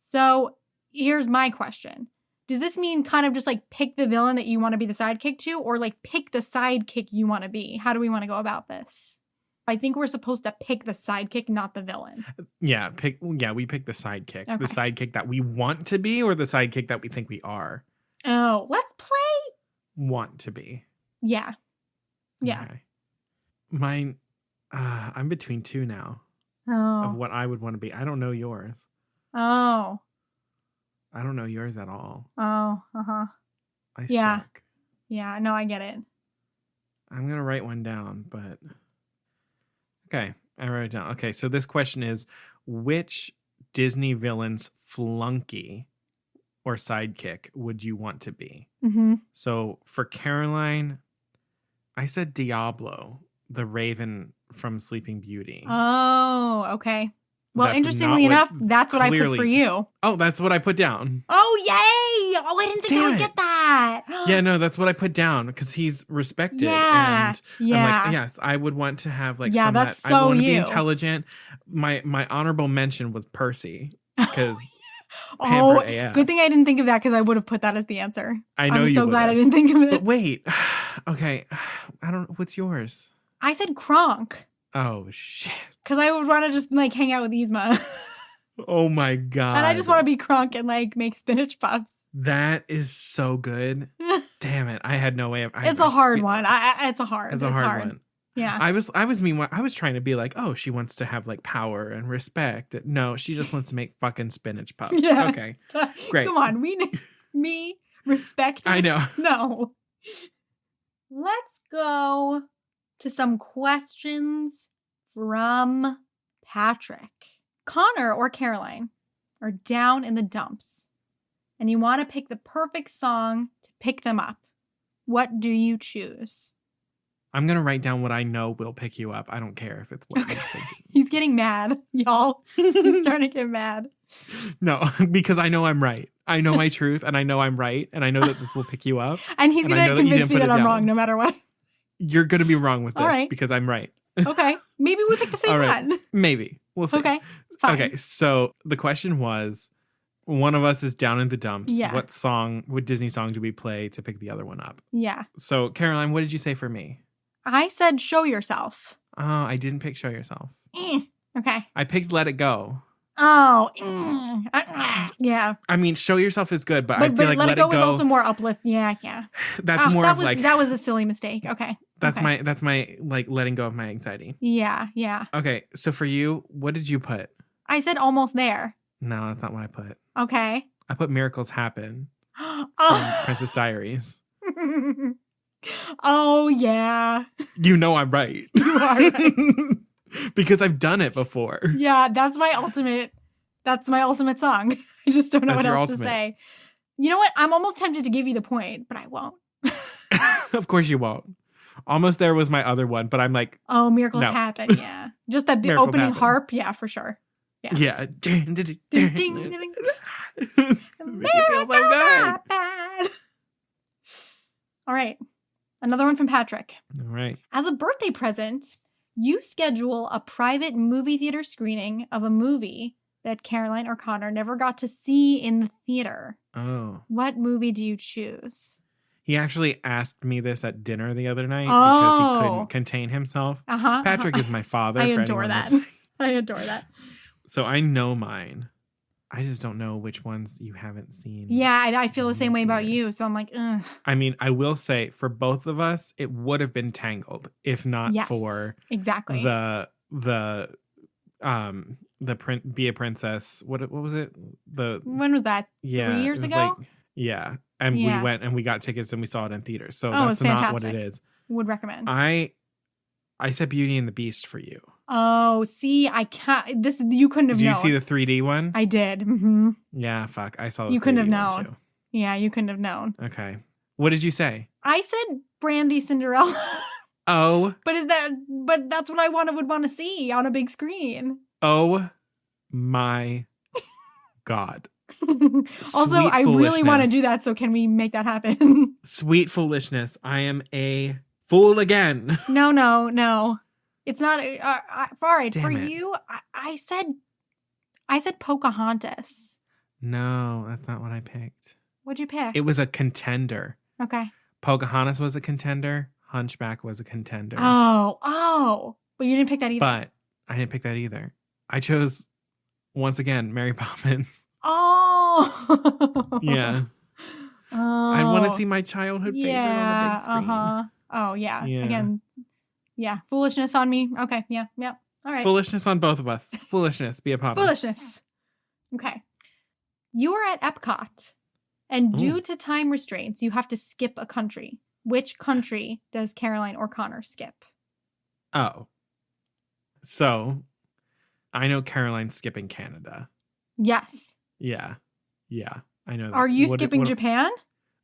So here's my question. Does this mean kind of just like pick the villain that you want to be the sidekick to, or like pick the sidekick you want to be? How do we want to go about this? I think we're supposed to pick the sidekick, not the villain. Yeah, we pick the sidekick. Okay. The sidekick that we want to be or the sidekick that we think we are. Oh, let's play. Want to be. Yeah. Yeah. Okay. Mine, I'm between 2 now of Oh. what I would want to be. I don't know yours. Oh. I don't know yours at all. Oh, uh-huh. I Yeah. suck. Yeah, no, I get it. I'm going to write one down, but... Okay, I wrote it down. Okay, so this question is, which Disney villain's flunky or sidekick would you want to be? Mm-hmm. So for Caroline, I said Diablo, the raven from Sleeping Beauty. Oh, okay. Well, That's interestingly not what- enough, that's what I put for you. Oh, that's what I put down. Oh, yay! Oh, I didn't think I Damn would it. get that. Yeah, no, that's what I put down because he's respected. Yeah, And yeah. I'm like, yes, I would want to have like Yeah, some that's of that. I so want to be you. intelligent. My honorable mention was Percy because Oh, pampered AF. good thing I didn't think of that because I would have put that as the answer. I know I'm you so glad I would've. didn't think of it. But wait, okay, I don't. What's yours? I said Kronk Oh shit! because I would want to just like hang out with Yzma. Oh my god! And I just want to be Kronk and like make spinach puffs. That is so good. Damn it! I had no way of. It's a hard one. It's a hard. It's a hard one. Yeah. I was trying to be like, oh, she wants to have like power and respect. No, she just wants to make fucking spinach puffs. Yeah. Okay, great. Come on, me respect. I know. No. Let's go to some questions from Patrick. Conor or Caroline are down in the dumps, and you want to pick the perfect song to pick them up. What do you choose? I'm gonna write down what I know will pick you up. I don't care if it's what you're thinking. He's getting mad, y'all. He's starting to get mad. No, because I know I'm right. I know my truth, and I know I'm right, and I know that this will pick you up. And he's And I going to know that you convince didn't me put that it I'm down. wrong no matter what. You're gonna be wrong with this All right. because I'm right. Okay. Maybe we picked the same All right. one. Maybe we'll see. Okay. Fine. Okay, so the question was, one of us is down in the dumps. Yeah. What Disney song do we play to pick the other one up? Yeah. So Caroline, what did you say for me? I said show yourself. Oh, I didn't pick Show Yourself. Okay. I picked Let It Go. Oh. Yeah. I mean, Show Yourself is good, but I feel like Let It Go was also more uplift. Yeah. That's more that of was, like that was a silly mistake. Okay. that's okay. my like letting go of my anxiety. Yeah. Okay, so for you, what did you put? I said almost there. No, that's not what I put. Okay. I put Miracles Happen from Oh. Princess Diaries. Oh yeah. You know I'm right. You are right. Because I've done it before. Yeah, that's my ultimate song. I just don't know That's what your else ultimate. to say. You know what? I'm almost tempted to give you the point, but I won't. Of course you won't. Almost There was my other one, but I'm like, Oh, miracles No. happen. Yeah. Just that Miracles opening happen. harp. Yeah, for sure. Yeah. yeah. Ding, ding, ding. Make it feel so good. All right. Another one from Patrick. All right. As a birthday present, you schedule a private movie theater screening of a movie that Caroline or Conor never got to see in the theater. Oh. What movie do you choose? He actually asked me this at dinner the other night because he couldn't contain himself. Uh-huh. Patrick is my father. I for adore anyone that. listening. I adore that. So I know mine. I just don't know which ones you haven't seen. Yeah, I feel the same way about theater. you. So I'm like, ugh. I mean, I will say for both of us, it would have been Tangled if not Yes, for exactly. the Be a Princess. What was it? When was that? Yeah, 3 years it was ago? like- yeah, and Yeah. we went and we got tickets and we saw it in theaters. So Oh, that's it's not what it fantastic. is. Would recommend. I said Beauty and the Beast for you. Oh, see, I can't. This you couldn't have Did you known. see the 3D one? I did. Mm-hmm. Yeah, fuck. I saw the You couldn't have 3D one known. Yeah, you couldn't have known. too. Okay. What did you say? I said Brandy Cinderella, Oh, but that's what I would want to see on a big screen. oh my God. Also, Sweet I really want to foolishness. do that. So can we make that happen? Sweet foolishness. I am a fool again. No. It's not. All right, Damn for it. you, I said Pocahontas. No, that's not what I picked. What'd you pick? It was a contender. Okay. Pocahontas was a contender. Hunchback was a contender. Oh. But you didn't pick that either. But I didn't pick that either. I chose, once again, Mary Poppins. Oh. Yeah. Oh. I want to see my childhood favorite on the big screen. Uh-huh. Oh, yeah. Yeah. Again, yeah. Foolishness on me. Okay. Yeah. All right. Foolishness on both of us. Foolishness. Be a papa. Foolishness. Okay. You are at Epcot, and due to time restraints, you have to skip a country. Which country does Caroline or Connor skip? Oh. So, I know Caroline's skipping Canada. Yes. Yeah. I know that. Are you skipping Japan?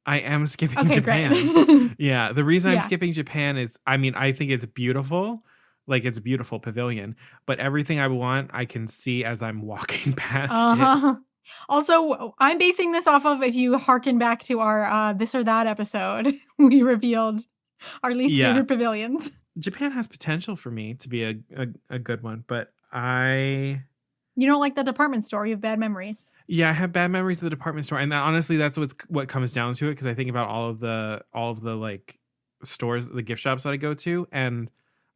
I am skipping Japan. Great. Yeah. The reason I'm skipping Japan is, I mean, I think it's beautiful. Like, it's a beautiful pavilion. But everything I want, I can see as I'm walking past it. Also, I'm basing this off of, if you harken back to our This or That episode, we revealed our least favorite pavilions. Japan has potential for me to be a good one, but You don't like the department store. You have bad memories. Yeah, I have bad memories of the department store, and honestly, that's what comes down to it. Because I think about all of the like stores, the gift shops that I go to, and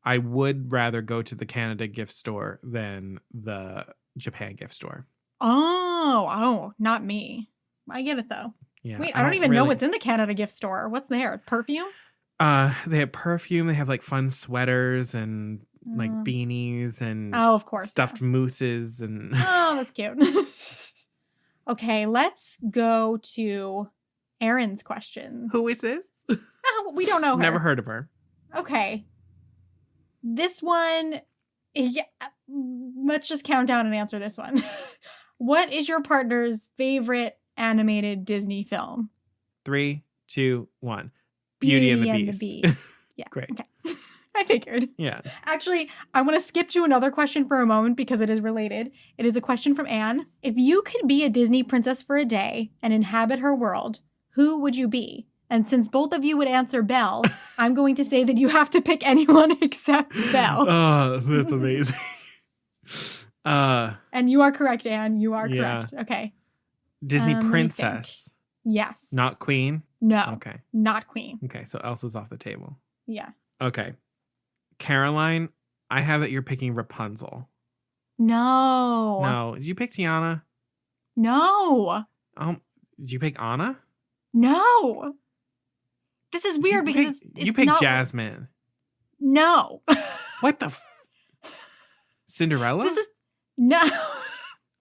I would rather go to the Canada gift store than the Japan gift store. Oh, not me. I get it though. Yeah. Wait, I don't even know what's in the Canada gift store. What's there? Perfume? They have perfume. They have like fun sweaters and like beanies and of course, stuffed mooses and that's cute. Okay, let's go to Erin's questions. Who is this? We don't know her. Never heard of her. Okay. This one, let's just count down and answer this one. What is your partner's favorite animated Disney film? 3, 2, 1. Beauty and the Beast. Yeah. Great. Okay. I figured. Yeah. Actually, I want to skip to another question for a moment because it is related. It is a question from Anne. If you could be a Disney princess for a day and inhabit her world, who would you be? And since both of you would answer Belle, I'm going to say that you have to pick anyone except Belle. Oh, that's amazing. And you are correct, Anne. You are correct. Okay. Disney princess. Yes. Not queen? No. Okay. Not queen. Okay, so Elsa's off the table. Yeah. Okay. Caroline, I have that you're picking Rapunzel. No. No. Did you pick Tiana? No. Did you pick Anna? No. This is weird because it's you picked not Jasmine. No. What the Cinderella? This is no.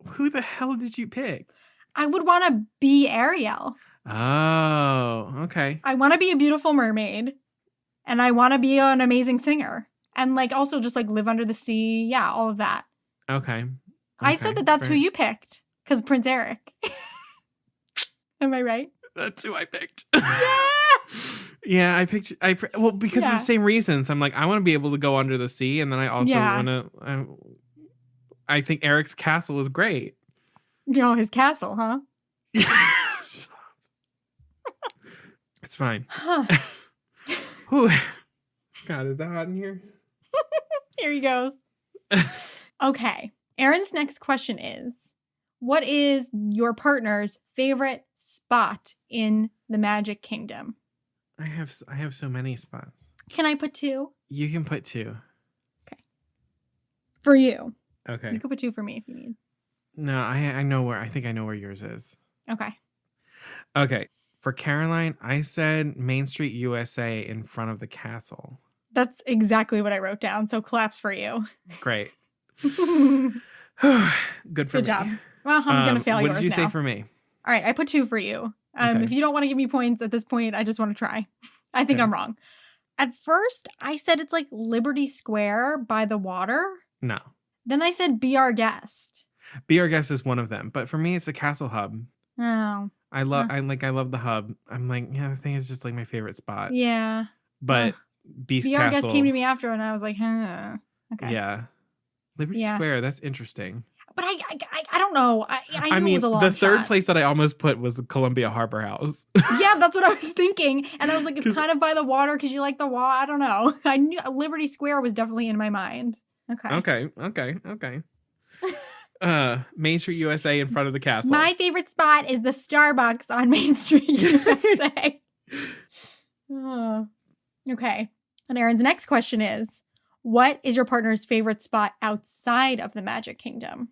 Who the hell did you pick? I would want to be Ariel. Oh, okay. I want to be a beautiful mermaid, and I want to be an amazing singer, and like also just like live under the sea. Yeah, all of that. Okay. I said that's who you picked because Prince Eric. Am I right? That's who I picked. Yeah. Yeah, I picked. Well, because of the same reasons. I'm like, I want to be able to go under the sea, and then I also want to. I think Eric's castle is great. You know, his castle, huh? It's fine. Huh. God, is that hot in here? Here he goes. Okay. Erin's next question is, what is your partner's favorite spot in the Magic Kingdom? I have so many spots. Can I put 2? You can put 2. Okay. For you. Okay. You can put 2 for me if you need. No, I know where. I think I know where yours is. Okay. Okay. For Caroline, I said Main Street USA in front of the castle. That's exactly what I wrote down. So claps for you. Great. Good for Good me. job. Well, I'm going to fail yours now. What did you say for me? All right. I put 2 for you. Okay. If you don't want to give me points at this point, I just want to try. I think I'm wrong. At first, I said it's like Liberty Square by the water. No. Then I said Be Our Guest. Be Our Guest is one of them. But for me, it's the Castle Hub. Oh. I love the hub. I'm like, yeah, the thing is just like my favorite spot. Yeah. But Beast Be Castle. Our Guest came to me after and I was like, huh. Okay. Yeah. Liberty Square, that's interesting. But I don't know. I knew it was a long the third shot. place that I almost put was Columbia Harbor House. Yeah, that's what I was thinking. And I was like, it's kind of by the water because you like the water. I don't know. I knew Liberty Square was definitely in my mind. Okay. Okay. Main Street USA in front of the castle. My favorite spot is the Starbucks on Main Street USA. Oh. Okay. And Erin's next question is, what is your partner's favorite spot outside of the Magic Kingdom?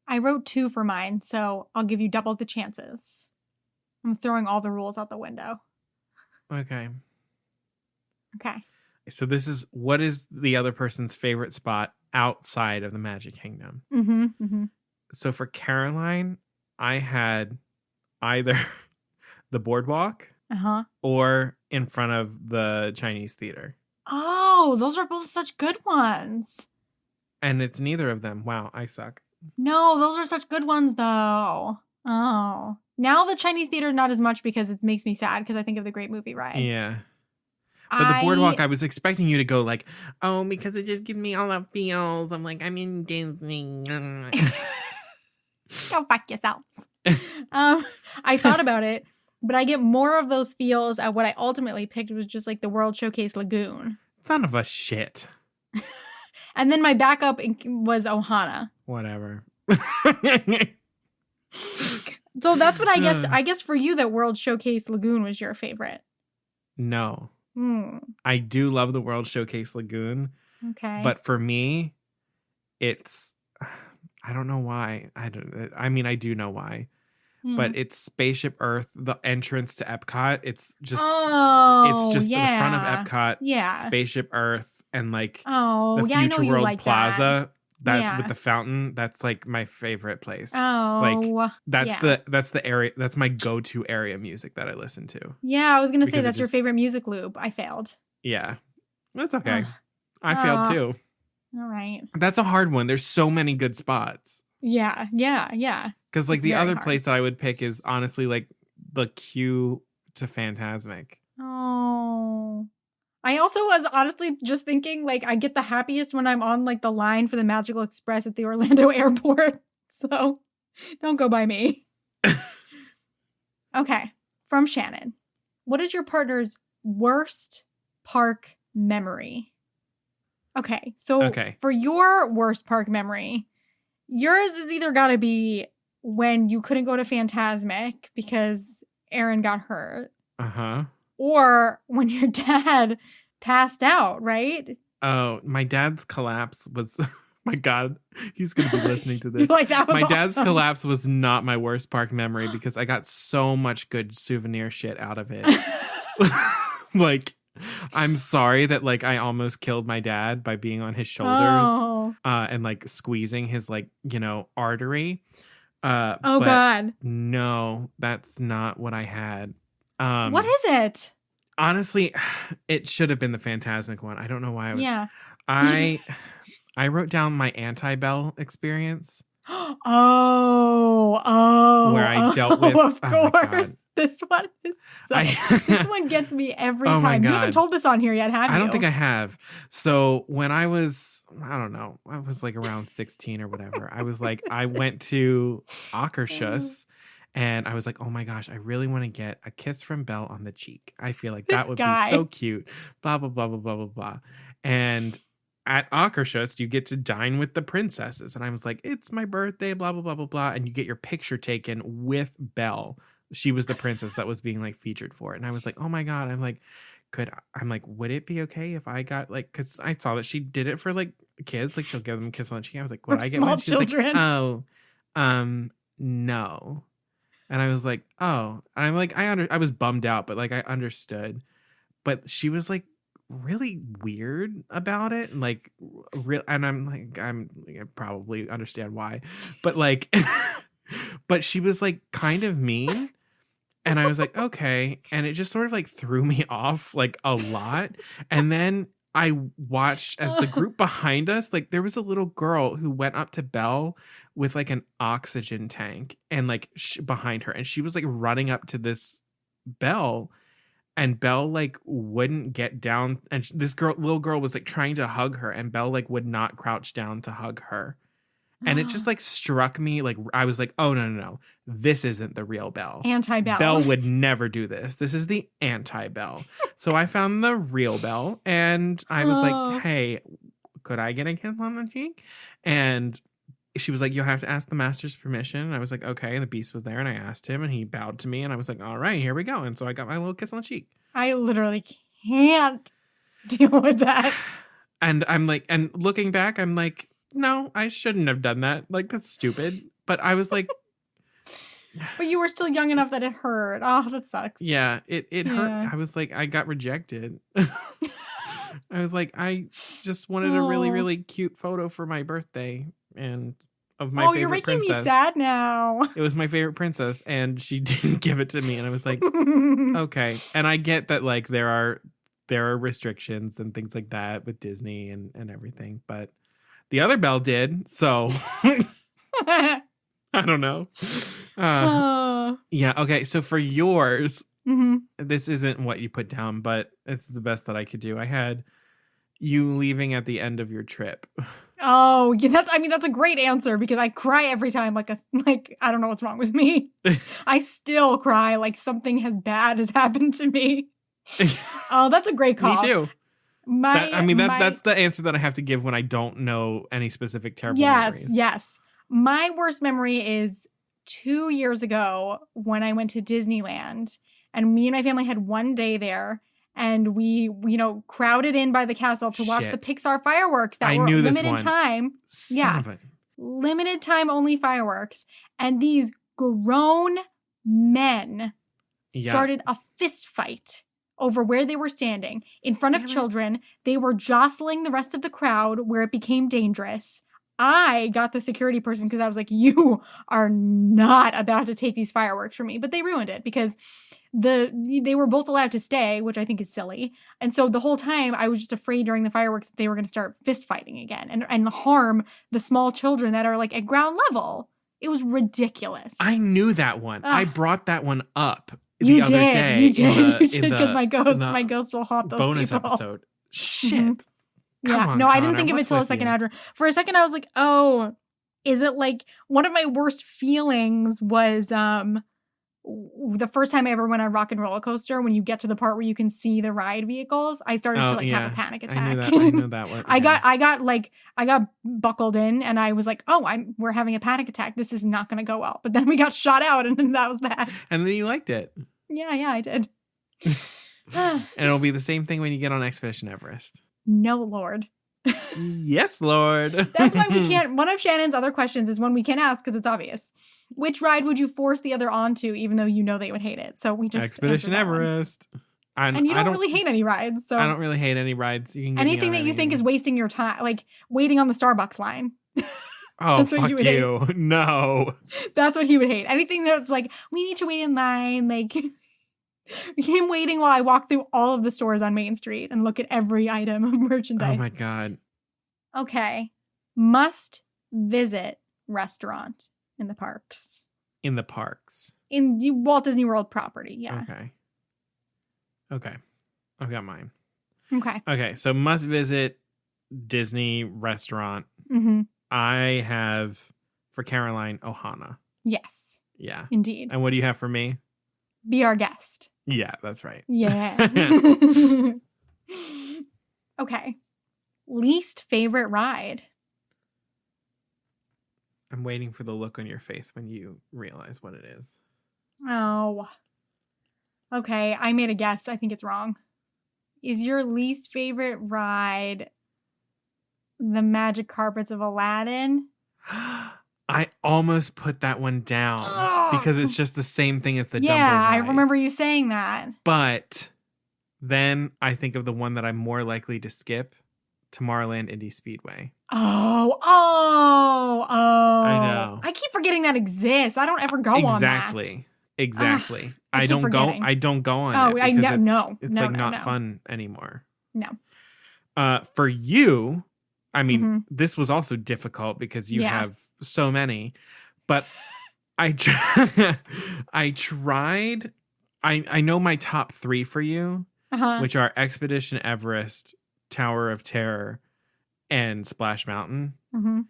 I wrote 2 for mine, so I'll give you double the chances. I'm throwing all the rules out the window. Okay. So this is, what is the other person's favorite spot outside of the Magic Kingdom? Mm-hmm. So for Caroline, I had either the boardwalk or in front of the Chinese theater. Oh, those are both such good ones. And it's neither of them. Wow, I suck. No, those are such good ones, though. Oh. Now the Chinese theater, not as much because it makes me sad because I think of the Great Movie Ride. Yeah. But the boardwalk, I was expecting you to go like, oh, because it just gives me all the feels. I'm like, I'm in Disney. Go fuck yourself. I thought about it, but I get more of those feels at what I ultimately picked was just like the World Showcase Lagoon. Son of a shit. And then my backup was Ohana. Whatever. So that's what I guess. I guess for you, that World Showcase Lagoon was your favorite. No. I do love the World Showcase Lagoon. Okay. But for me, it's, I don't know why. I do know why. But it's Spaceship Earth, the entrance to Epcot. It's just the front of Epcot. Yeah. Spaceship Earth and like the Future I know World like Plaza. That with the fountain, that's like my favorite place. Oh, like that's the area. That's my go-to area music that I listen to. Yeah, I was gonna say that's your favorite music loop. I failed. Yeah, that's okay. I failed too. All right. That's a hard one. There's so many good spots. Yeah. Because like the other place that I would pick is honestly like the queue to Fantasmic. Oh. I also was honestly just thinking, like, I get the happiest when I'm on, like, the line for the Magical Express at the Orlando airport. So, don't go by me. Okay. From Shannon. What is your partner's worst park memory? Okay. So, for your worst park memory, yours is either got to be when you couldn't go to Fantasmic because Aaron got hurt. Or when your dad passed out, right? Oh, my dad's collapse was, my God, he's going to be listening to this. Like, that was my dad's collapse was not my worst park memory because I got so much good souvenir shit out of it. Like, I'm sorry that like I almost killed my dad by being on his shoulders and like squeezing his like, artery. God. No, that's not what I had. What is it? Honestly, it should have been the Fantasmic one. I don't know why. I wrote down my anti-Bell experience. Where I dealt with. Of course, this one is. This one gets me every time. You haven't told this on here yet, have you? I don't think I have. So when I was, I don't know, I was like around 16 or whatever. I was like, I went to Akershus. And I was like, oh my gosh, I really want to get a kiss from Belle on the cheek. I feel like that would be so cute. Blah, blah, blah, blah, blah, blah, blah. And at Akershus, you get to dine with the princesses. And I was like, it's my birthday, blah, blah, blah, blah, blah. And you get your picture taken with Belle. She was the princess that was being like featured for it. And I was like, oh my God. I'm like, would it be okay if I got like, because I saw that she did it for like kids. Like she'll give them a kiss on the cheek. I was like, would I get one? She's like, oh, no. And I was like, oh, and I'm like, I was bummed out, but like I understood. But she was like really weird about it, and like and I'm like, I probably understand why, but like, but she was like kind of mean, and I was like, okay, and it just sort of like threw me off like a lot, and then I watched as the group behind us, like there was a little girl who went up to Belle with like an oxygen tank and like behind her. And she was like running up to this Belle, and Belle like wouldn't get down. And this little girl was like trying to hug her, and Belle like would not crouch down to hug her. And it just like struck me, like I was like, oh no, this isn't the real Belle. Anti-Belle. Belle would never do this. This is the anti-Belle. So I found the real Belle, and I was like, hey, could I get a kiss on the cheek? And she was like, you'll have to ask the master's permission. And I was like, okay. And the beast was there, and I asked him, and he bowed to me, and I was like, all right, here we go. And so I got my little kiss on the cheek. I literally can't deal with that. And I'm like, and looking back, I'm like, no, I shouldn't have done that. Like, that's stupid. But I was like, but you were still young enough that it hurt. Oh, that sucks. Yeah, it hurt. I was like, I got rejected. I was like, I just wanted a really, really cute photo for my birthday, and of my favorite you're making princess. me sad now. It was my favorite princess, and she didn't give it to me, and I was like, okay. And I get that like there are restrictions and things like that with Disney and everything, but the other Belle did, so I don't know. Yeah, okay. So for yours, this isn't what you put down, but it's the best that I could do. I had you leaving at the end of your trip. Oh, yeah, that's a great answer because I cry every time. Like I don't know what's wrong with me. I still cry like something bad has happened to me. Oh, that's a great call. Me too. That's the answer that I have to give when I don't know any specific terrible memories. Yes. My worst memory is 2 years ago when I went to Disneyland, and me and my family had one day there. And we, crowded in by the castle to watch the Pixar fireworks that were limited time. Limited time only fireworks. And these grown men started a fist fight over where they were standing in front of children. They were jostling the rest of the crowd where it became dangerous. I got the security person because I was like, you are not about to take these fireworks from me. But they ruined it because they were both allowed to stay, which I think is silly. And so the whole time I was just afraid during the fireworks that they were going to start fist fighting again and harm the small children that are like at ground level. It was ridiculous. I knew that one. I brought that one up the other day. You did. Because my ghost will haunt those bonus people. Episode. Shit. Yeah, on, no, Connor. I didn't think of it till a second after. For a second, I was like, oh, is it like one of my worst feelings was the first time I ever went on Rock and Roller Coaster, when you get to the part where you can see the ride vehicles, I started to have a panic attack. I knew that one. Yeah. I got buckled in and I was like, oh, we're having a panic attack. This is not going to go well. But then we got shot out and that was that. And then you liked it. Yeah, I did. And it'll be the same thing when you get on Expedition Everest. No, Lord. Yes, Lord. That's why we can't. One of Shannon's other questions is one we can't ask because it's obvious. Which ride would you force the other onto, even though you know they would hate it? So we just Expedition Everest. And you don't really hate any rides. So I don't really hate any rides. You can anything that you think is wasting your time, like waiting on the Starbucks line. Oh, fuck you! No, that's what he would hate. Anything that's like, we need to wait in line, like. Him waiting while I walk through all of the stores on Main Street and look at every item of merchandise. Oh my God. Okay. Must visit restaurant in the parks. In the parks. In the Walt Disney World property, yeah. Okay. I've got mine. Okay. So must visit Disney restaurant. Mm-hmm. I have for Caroline, Ohana. Yes. Yeah. Indeed. And what do you have for me? Be our guest. Yeah, that's right. Yeah. Okay. Least favorite ride? I'm waiting for the look on your face when you realize what it is. Oh. Okay, I made a guess. I think it's wrong. Is your least favorite ride the Magic Carpets of Aladdin? I almost put that one down because it's just the same thing as the Dumbo ride. Yeah, I remember you saying that. But then I think of the one that I'm more likely to skip, Tomorrowland Indy Speedway. Oh. I know. I keep forgetting that exists. I don't ever go on that. Exactly. I don't forgetting. go. I don't go on it because it's not fun anymore. No. For you, I mean, this was also difficult because you have so many, but I tried. I know my top 3 for you, which are Expedition Everest, Tower of Terror, and Splash Mountain. Mm-hmm.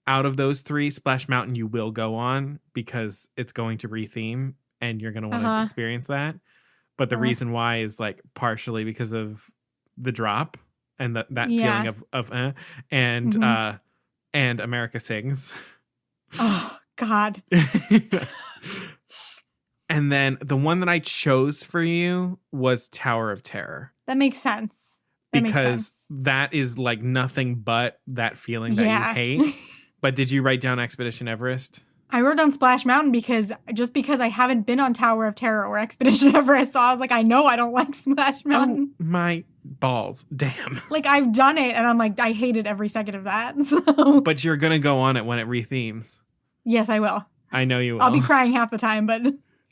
Out of those 3, Splash Mountain you will go on because it's going to retheme and you're going to want to experience that. But the reason why is like partially because of the drop and that feeling of and America Sings. Oh God. And then the one that I chose for you was Tower of Terror. That makes sense. Because that is like nothing but that feeling that you hate. But did you write down Expedition Everest? I wrote down Splash Mountain because I haven't been on Tower of Terror or Expedition Everest. So I was like, I know I don't like Splash Mountain. Oh my Balls. Damn. Like, I've done it, and I'm like, I hated every second of that. So. But you're going to go on it when it rethemes. Yes, I will. I know you will. I'll be crying half the time, but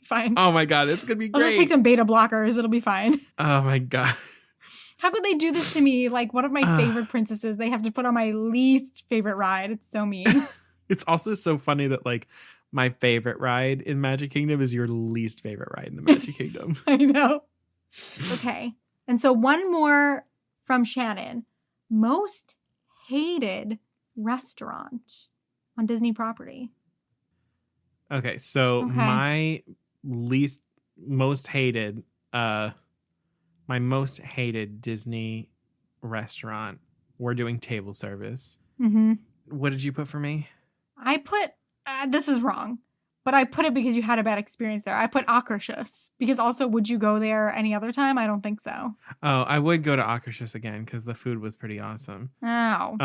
fine. Oh my God, it's going to be great. I'll just take some beta blockers. It'll be fine. Oh my God. How could they do this to me? Like, one of my favorite princesses, they have to put on my least favorite ride. It's so mean. It's also so funny that, like, my favorite ride in Magic Kingdom is your least favorite ride in the Magic Kingdom. I know. Okay. And so one more from Shannon. Most hated restaurant on Disney property. Okay, so my most hated Disney restaurant, we're doing table service. Mm-hmm. What did you put for me? I put, this is wrong, but I put it because you had a bad experience there. I put Akershus because also, would you go there any other time? I don't think so. Oh, I would go to Akershus again because the food was pretty awesome. Oh.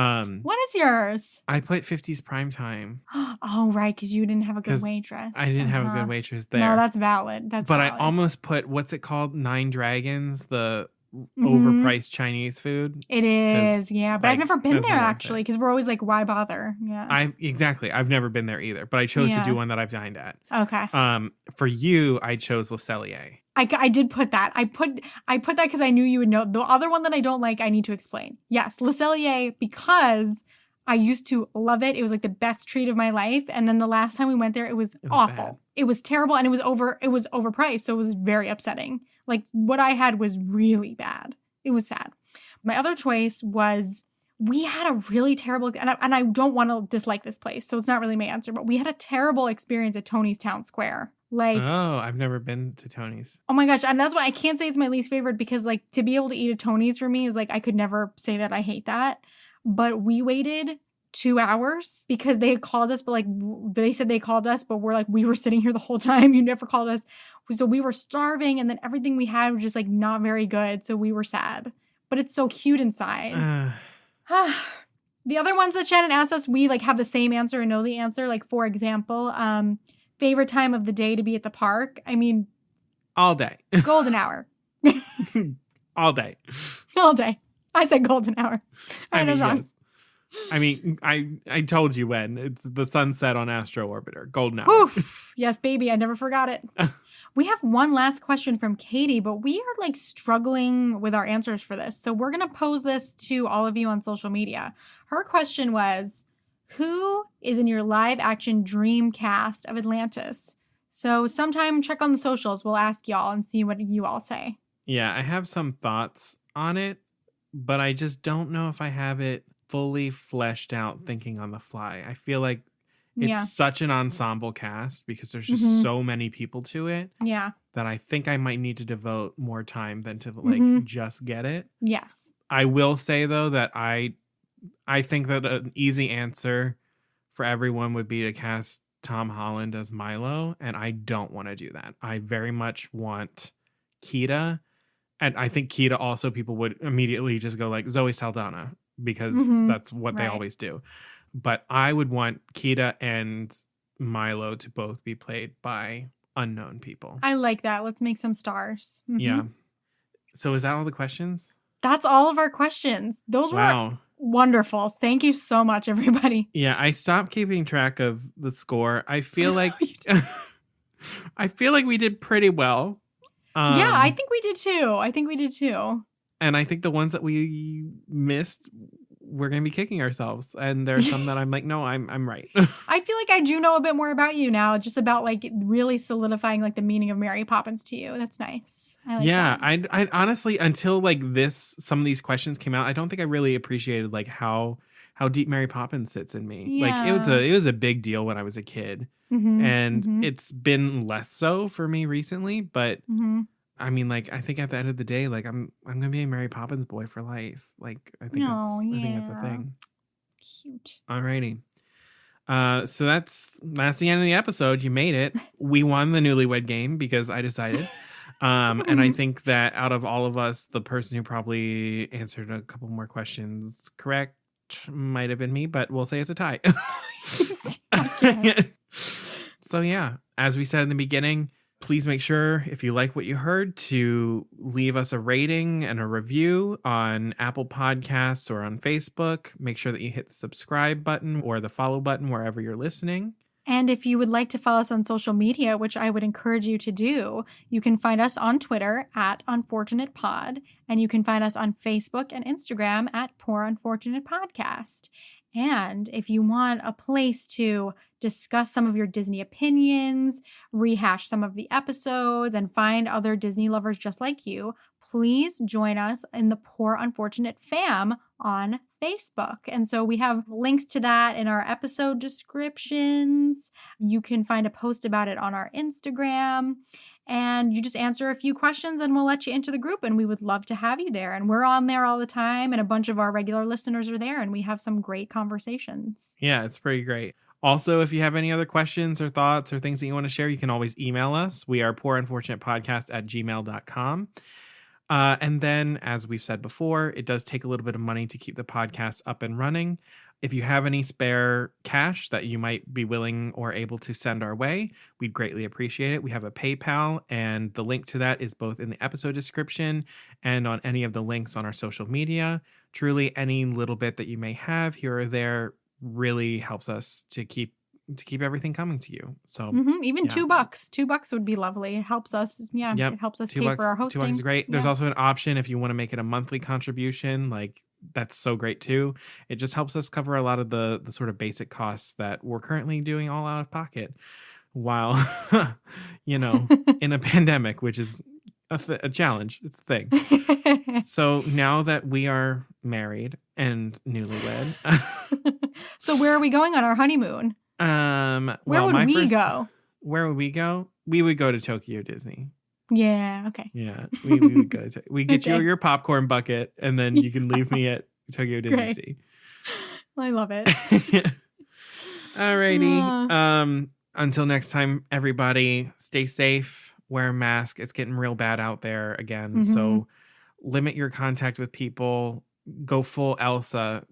What is yours? I put 50s Primetime. Oh, right, because you didn't have a good waitress. I didn't have a good waitress there. No, that's valid. But I almost put, what's it called? Nine Dragons, the overpriced Chinese food. It is, yeah. But I've never been there, actually, because we're always like, why bother? Yeah. Exactly. I've never been there either, but I chose to do one that I've dined at. Okay. For you, I chose Le Cellier. I did put that. I put that because I knew you would know. The other one that I don't like, I need to explain. Yes, Le Cellier, because I used to love it. It was like the best treat of my life. And then the last time we went there, it was awful. Bad. It was terrible, and it was overpriced, so it was very upsetting. Like, what I had was really bad. It was sad. My other choice was, we had a really terrible, and I don't want to dislike this place, so it's not really my answer, but we had a terrible experience at Tony's Town Square. Like, oh, I've never been to Tony's. Oh my gosh, and that's why I can't say it's my least favorite, because like, to be able to eat at Tony's for me is like, I could never say that I hate that. But we waited 2 hours because they had called us, but like, they said they called us, but we're like, we were sitting here the whole time. You never called us. So we were starving, and then everything we had was just like not very good. So we were sad, but it's so cute inside. The other ones that Shannon asked us, we like have the same answer and know the answer. Like, for example, favorite time of the day to be at the park. I mean, all day. Golden hour. All day. All day. I said golden hour. I mean, yes. I mean, I told you when. It's the sunset on Astro Orbiter. Golden hour. Oof. Yes, baby. I never forgot it. We have one last question from Katie, but we are like struggling with our answers for this. So we're going to pose this to all of you on social media. Her question was, who is in your live action dream cast of Atlantis? So sometime check on the socials. We'll ask y'all and see what you all say. Yeah, I have some thoughts on it, but I just don't know if I have it fully fleshed out thinking on the fly. I feel like it's such an ensemble cast because there's just so many people to it. Yeah. That I think I might need to devote more time than to like just get it. Yes. I will say though that I think that an easy answer for everyone would be to cast Tom Holland as Milo, and I don't want to do that. I very much want Kida, and I think Kida also people would immediately just go like Zoe Saldana because that's what they always do. But I would want Kida and Milo to both be played by unknown people. I like that. Let's make some stars. Yeah. So is that all the questions? That's all of our questions. Those were wonderful. Thank you so much, everybody. Yeah, I stopped keeping track of the score. I feel like we did pretty well. Yeah, I think we did too. And I think the ones that we missed, we're going to be kicking ourselves. And there's some that I'm like, no, I'm right. I feel like I do know a bit more about you now, just about like really solidifying like the meaning of Mary Poppins to you. That's nice. I like that. I honestly, until like some of these questions came out, I don't think I really appreciated like how deep Mary Poppins sits in me. Yeah. Like it was a big deal when I was a kid. And it's been less so for me recently, but I mean, like, I think at the end of the day, like, I'm gonna be a Mary Poppins boy for life. Like, I think that's a thing. Cute. Alrighty. So that's the end of the episode. You made it. We won the Newlywed Game because I decided. And I think that out of all of us, the person who probably answered a couple more questions correct might have been me, but we'll say it's a tie. So yeah, as we said in the beginning, Please make sure, if you like what you heard, to leave us a rating and a review on Apple Podcasts or on Facebook. Make sure that you hit the subscribe button or the follow button wherever you're listening. And if you would like to follow us on social media, which I would encourage you to do, you can find us on Twitter at UnfortunatePod, and you can find us on Facebook and Instagram at Poor Unfortunate Podcast. And if you want a place to discuss some of your Disney opinions, rehash some of the episodes, and find other Disney lovers just like you, please join us in the Poor Unfortunate fam on Facebook. And so we have links to that in our episode descriptions. You can find a post about it on our Instagram. And you just answer a few questions and we'll let you into the group, and we would love to have you there. And we're on there all the time, and a bunch of our regular listeners are there, and we have some great conversations. Yeah, it's pretty great. Also, if you have any other questions or thoughts or things that you want to share, you can always email us. We are poorunfortunatepodcast@gmail.com. And then, as we've said before, it does take a little bit of money to keep the podcast up and running. If you have any spare cash that you might be willing or able to send our way, we'd greatly appreciate it. We have a PayPal, and the link to that is both in the episode description and on any of the links on our social media. Truly, any little bit that you may have here or there really helps us to keep everything coming to you. So even yeah. $2 would be lovely. It helps us. Yeah. Yep. It helps us $2, pay for our hosting. $2 is great. Yeah. There's also an option if you want to make it a monthly contribution, like that's so great too. It just helps us cover a lot of the sort of basic costs that we're currently doing all out of pocket while, in a pandemic, which is a challenge. It's a thing. So now that we are married and newlywed. So where are we going on our honeymoon? Where would we go? Where would we go? We would go to Tokyo Disney. Yeah. Okay. Yeah. We would go to, we get you your popcorn bucket, and then you can leave me at Tokyo Disney. I love it. Alrighty. Until next time, everybody, stay safe, wear a mask. It's getting real bad out there again. So limit your contact with people. Go full Elsa,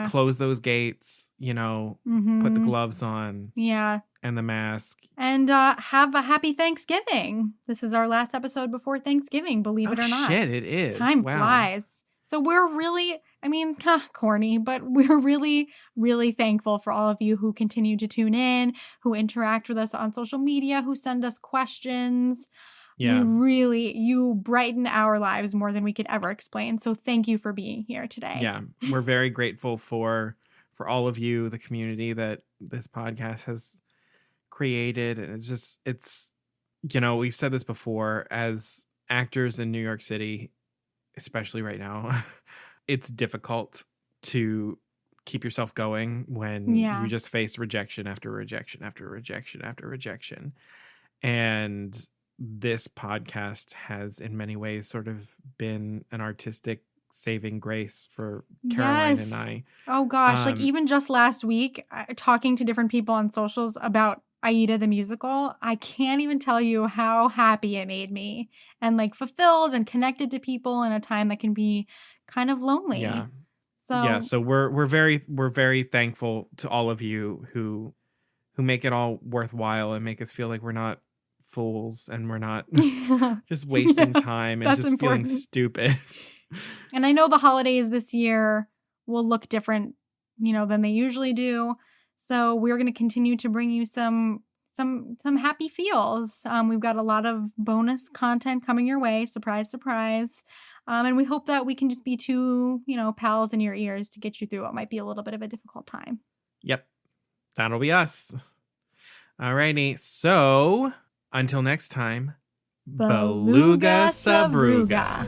close those gates, put the gloves on. Yeah. And the mask. And have a happy Thanksgiving. This is our last episode before Thanksgiving, believe it or not. Shit, it is. Time flies. So we're really, corny, but we're really, really thankful for all of you who continue to tune in, who interact with us on social media, who send us questions. Yeah. You brighten our lives more than we could ever explain. So thank you for being here today. Yeah. We're very grateful for all of you, the community that this podcast has created. And it's we've said this before, as actors in New York City, especially right now, it's difficult to keep yourself going when you just face rejection after rejection after rejection after rejection. And this podcast has in many ways sort of been an artistic saving grace for Caroline and I. Oh gosh, even just last week, talking to different people on socials about Aida the musical, I can't even tell you how happy it made me, and fulfilled and connected to people in a time that can be kind of lonely. Yeah. So we're very thankful to all of you who make it all worthwhile and make us feel like we're not fools and we're not just wasting time and just feeling stupid. And I know the holidays this year will look different, than they usually do. So we're going to continue to bring you some happy feels. We've got a lot of bonus content coming your way. Surprise, surprise. And we hope that we can just be two, pals in your ears to get you through what might be a little bit of a difficult time. Yep. That'll be us. Alrighty. So until next time, Beluga Sabruga.